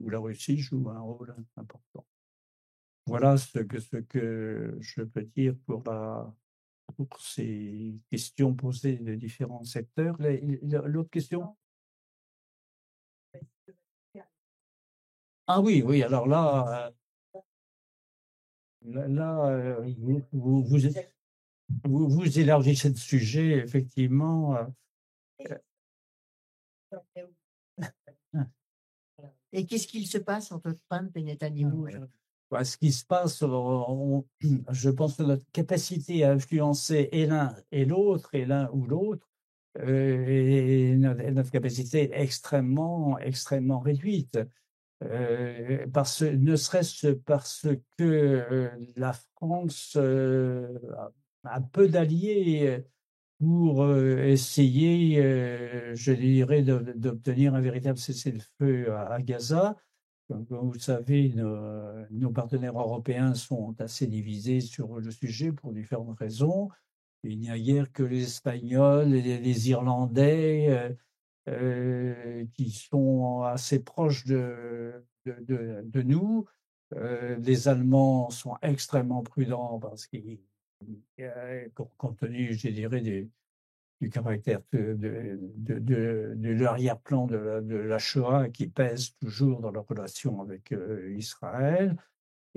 où la Russie joue un rôle important. Voilà ce que je peux dire pour ces questions posées de différents secteurs. L'autre question? Ah oui, oui, alors là, vous élargissez le sujet, effectivement. Et qu'est-ce qu'il se passe entre Trump et Netanyahou? Ce qui se passe, je pense que notre capacité à influencer et l'un et l'autre, et l'un ou l'autre, est notre capacité est extrêmement réduite. Ne serait-ce parce que la France a peu d'alliés pour essayer, je dirais, d'obtenir un véritable cessez-le-feu à Gaza. Comme vous le savez, nos partenaires européens sont assez divisés sur le sujet pour différentes raisons. Il n'y a guère que les Espagnols et les Irlandais qui sont assez proches de nous. Les Allemands sont extrêmement prudents parce qu'ils, compte tenu, je dirais, du caractère de l'arrière-plan de la Shoah qui pèse toujours dans leur relation avec Israël.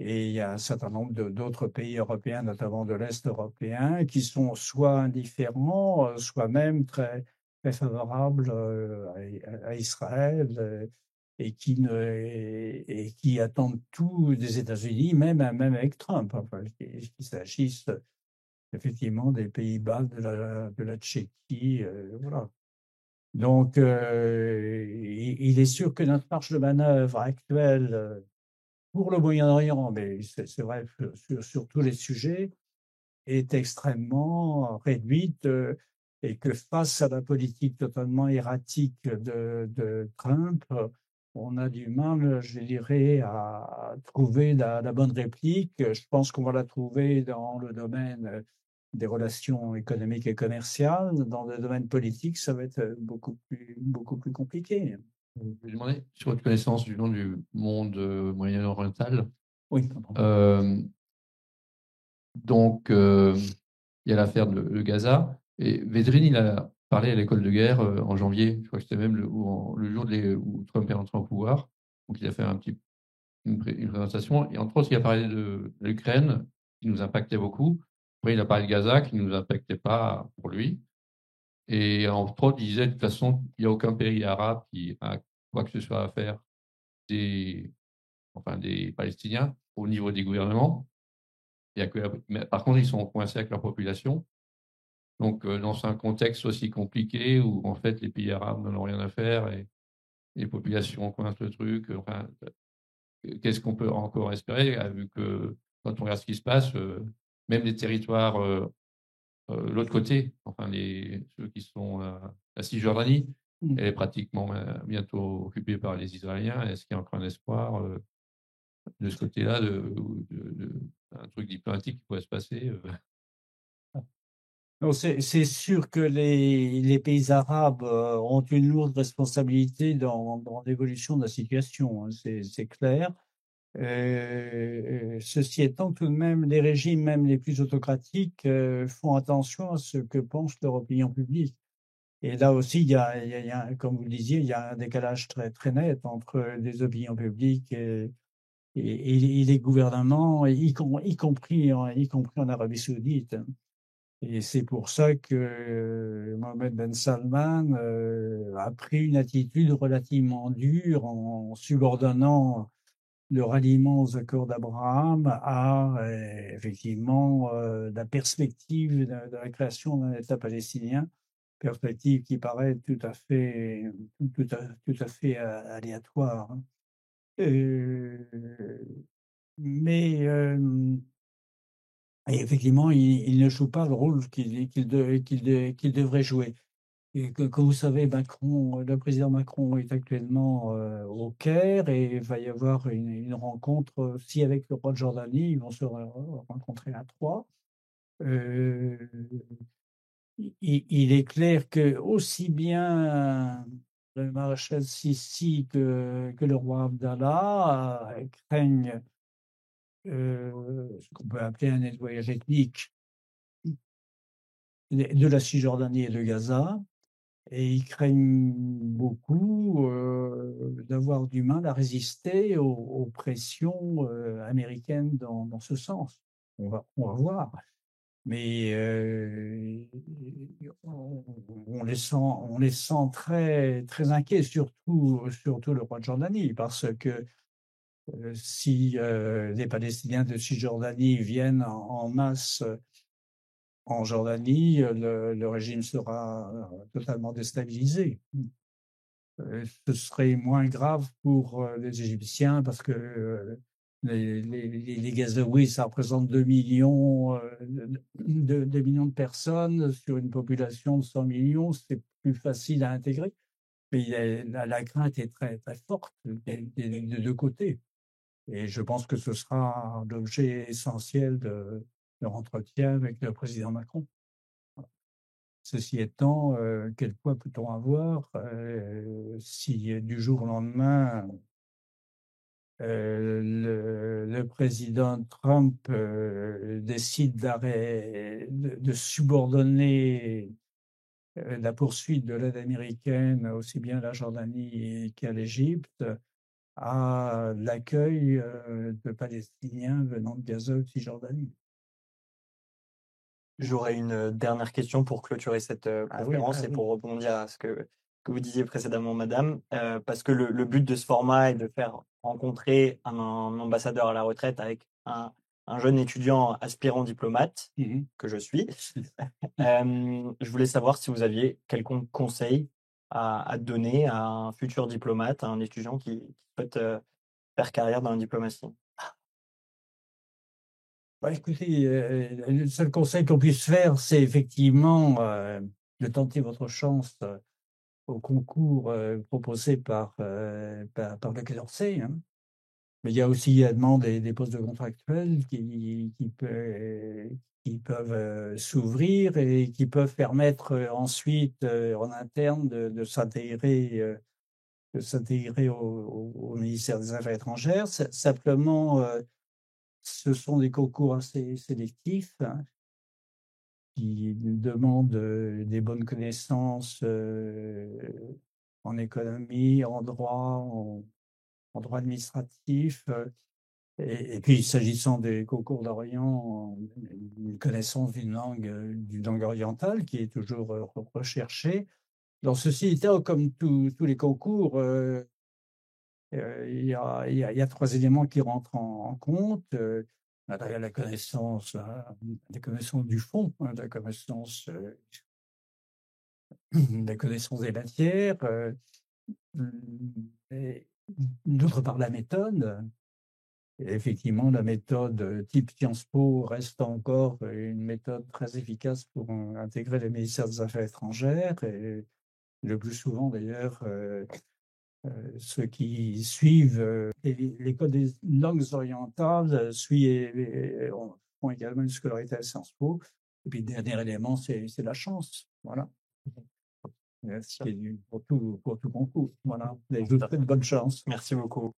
Et il y a un certain nombre d'autres pays européens, notamment de l'Est européen, qui sont soit indifférents, soit même très, très favorables à Israël et qui attendent tout des États-Unis, même avec Trump. Enfin, qu'il s'agisse effectivement des Pays-Bas, de la Tchéquie, voilà. Donc, il est sûr que notre marge de manœuvre actuelle pour le Moyen-Orient, mais c'est vrai sur tous les sujets, est extrêmement réduite et que face à la politique totalement erratique de Trump, on a du mal, je dirais, à trouver la bonne réplique. Je pense qu'on va la trouver dans le domaine des relations économiques et commerciales. Dans le domaine politique, ça va être beaucoup plus compliqué. Je vais demander sur votre connaissance du nom du monde moyen-oriental. Oui, donc, il y a l'affaire de Gaza. Et Védrine, il a parlé à l'école de guerre en janvier. Je crois que c'était même le jour où Trump est rentré au pouvoir. Donc, il a fait une présentation. Et entre autres, il a parlé de l'Ukraine, qui nous impactait beaucoup. Après, il a parlé de Gaza, qui ne nous impactait pas pour lui. Et entre autres, il disait de toute façon, il n'y a aucun pays arabe qui a quoi que ce soit à faire des Palestiniens au niveau des gouvernements. Il y a mais par contre, ils sont coincés avec leur population. Donc, dans un contexte aussi compliqué où, en fait, les pays arabes n'en ont rien à faire et les populations coincent le truc, enfin, qu'est-ce qu'on peut encore espérer, vu que quand on regarde ce qui se passe, même les territoires, l'autre côté, enfin, ceux qui sont la Cisjordanie, elle est pratiquement bientôt occupée par les Israéliens. Est-ce qu'il y a encore un espoir de ce côté-là, un truc diplomatique qui pourrait se passer C'est sûr que les pays arabes ont une lourde responsabilité dans l'évolution de la situation, hein, c'est clair. Ceci étant, tout de même, les régimes, même les plus autocratiques, font attention à ce que pense leur opinion publique. Et là aussi, il y a, comme vous le disiez, il y a un décalage très, très net entre les opinions publiques et les gouvernements, y compris en Arabie Saoudite. Et c'est pour ça que Mohamed Ben Salman a pris une attitude relativement dure en subordonnant le ralliement aux accords d'Abraham à effectivement la perspective de la création d'un État palestinien, perspective qui paraît tout à fait aléatoire. Mais et effectivement, il ne joue pas le rôle qu'il devrait jouer. Et comme vous savez, le président Macron est actuellement au Caire et il va y avoir une rencontre aussi avec le roi de Jordanie. Ils vont se rencontrer à 3. Il est clair que aussi bien le maréchal Sissi que le roi Abdallah craignent ce qu'on peut appeler un nettoyage ethnique de la Cisjordanie et de Gaza. Et ils craignent beaucoup d'avoir du mal à résister aux pressions américaines dans ce sens. On va voir. Mais on les sent très, très inquiets, surtout le roi de Jordanie, parce que si les Palestiniens de Cisjordanie viennent en masse en Jordanie, le régime sera totalement déstabilisé. Ce serait moins grave pour les Égyptiens parce que les Gazaouis, ça représente 2 millions, 2 millions de personnes sur une population de 100 millions. C'est plus facile à intégrer. Mais la crainte est très, très forte des deux côtés. Et je pense que ce sera l'objet essentiel de leur entretien avec le président Macron. Ceci étant, quel poids peut-on avoir si du jour au lendemain, le président Trump décide de subordonner la poursuite de l'aide américaine, aussi bien à la Jordanie qu'à l'Égypte, à l'accueil de Palestiniens venant de Gaza ou de Cisjordanie. J'aurais une dernière question pour clôturer cette conférence et pour rebondir à ce que vous disiez précédemment, madame, parce que le but de ce format est de faire rencontrer un ambassadeur à la retraite avec un jeune étudiant aspirant diplomate, que je suis. Je voulais savoir si vous aviez quelconque conseil à donner à un futur diplomate, à un étudiant qui souhaite faire carrière dans la diplomatie. Bah, écoutez, le seul conseil qu'on puisse faire, c'est effectivement de tenter votre chance au concours proposé par le Quai d'Orsay. Hein. Mais il y a aussi également des postes de contractuels qui peuvent s'ouvrir et qui peuvent permettre ensuite en interne de s'intégrer au ministère des Affaires étrangères. Simplement, ce sont des concours assez sélectifs hein, qui demandent des bonnes connaissances en économie, en droit, en droit administratif. Et puis, s'agissant des concours d'Orient, une connaissance d'une langue orientale qui est toujours recherchée. Dans ceci étant, comme tous les concours, il y a 3 éléments qui rentrent en compte. La connaissance du fond, hein, la connaissance des matières, et d'autre part la méthode. Et effectivement, la méthode type Sciences Po reste encore une méthode très efficace pour intégrer le ministère des Affaires étrangères. Et le plus souvent, d'ailleurs, ceux qui suivent l'école des langues orientales font également une scolarité à Sciences Po. Et puis, le dernier élément, c'est la chance. Voilà. C'est pour tout concours. Voilà. Je vous souhaite bonne chance. Merci beaucoup.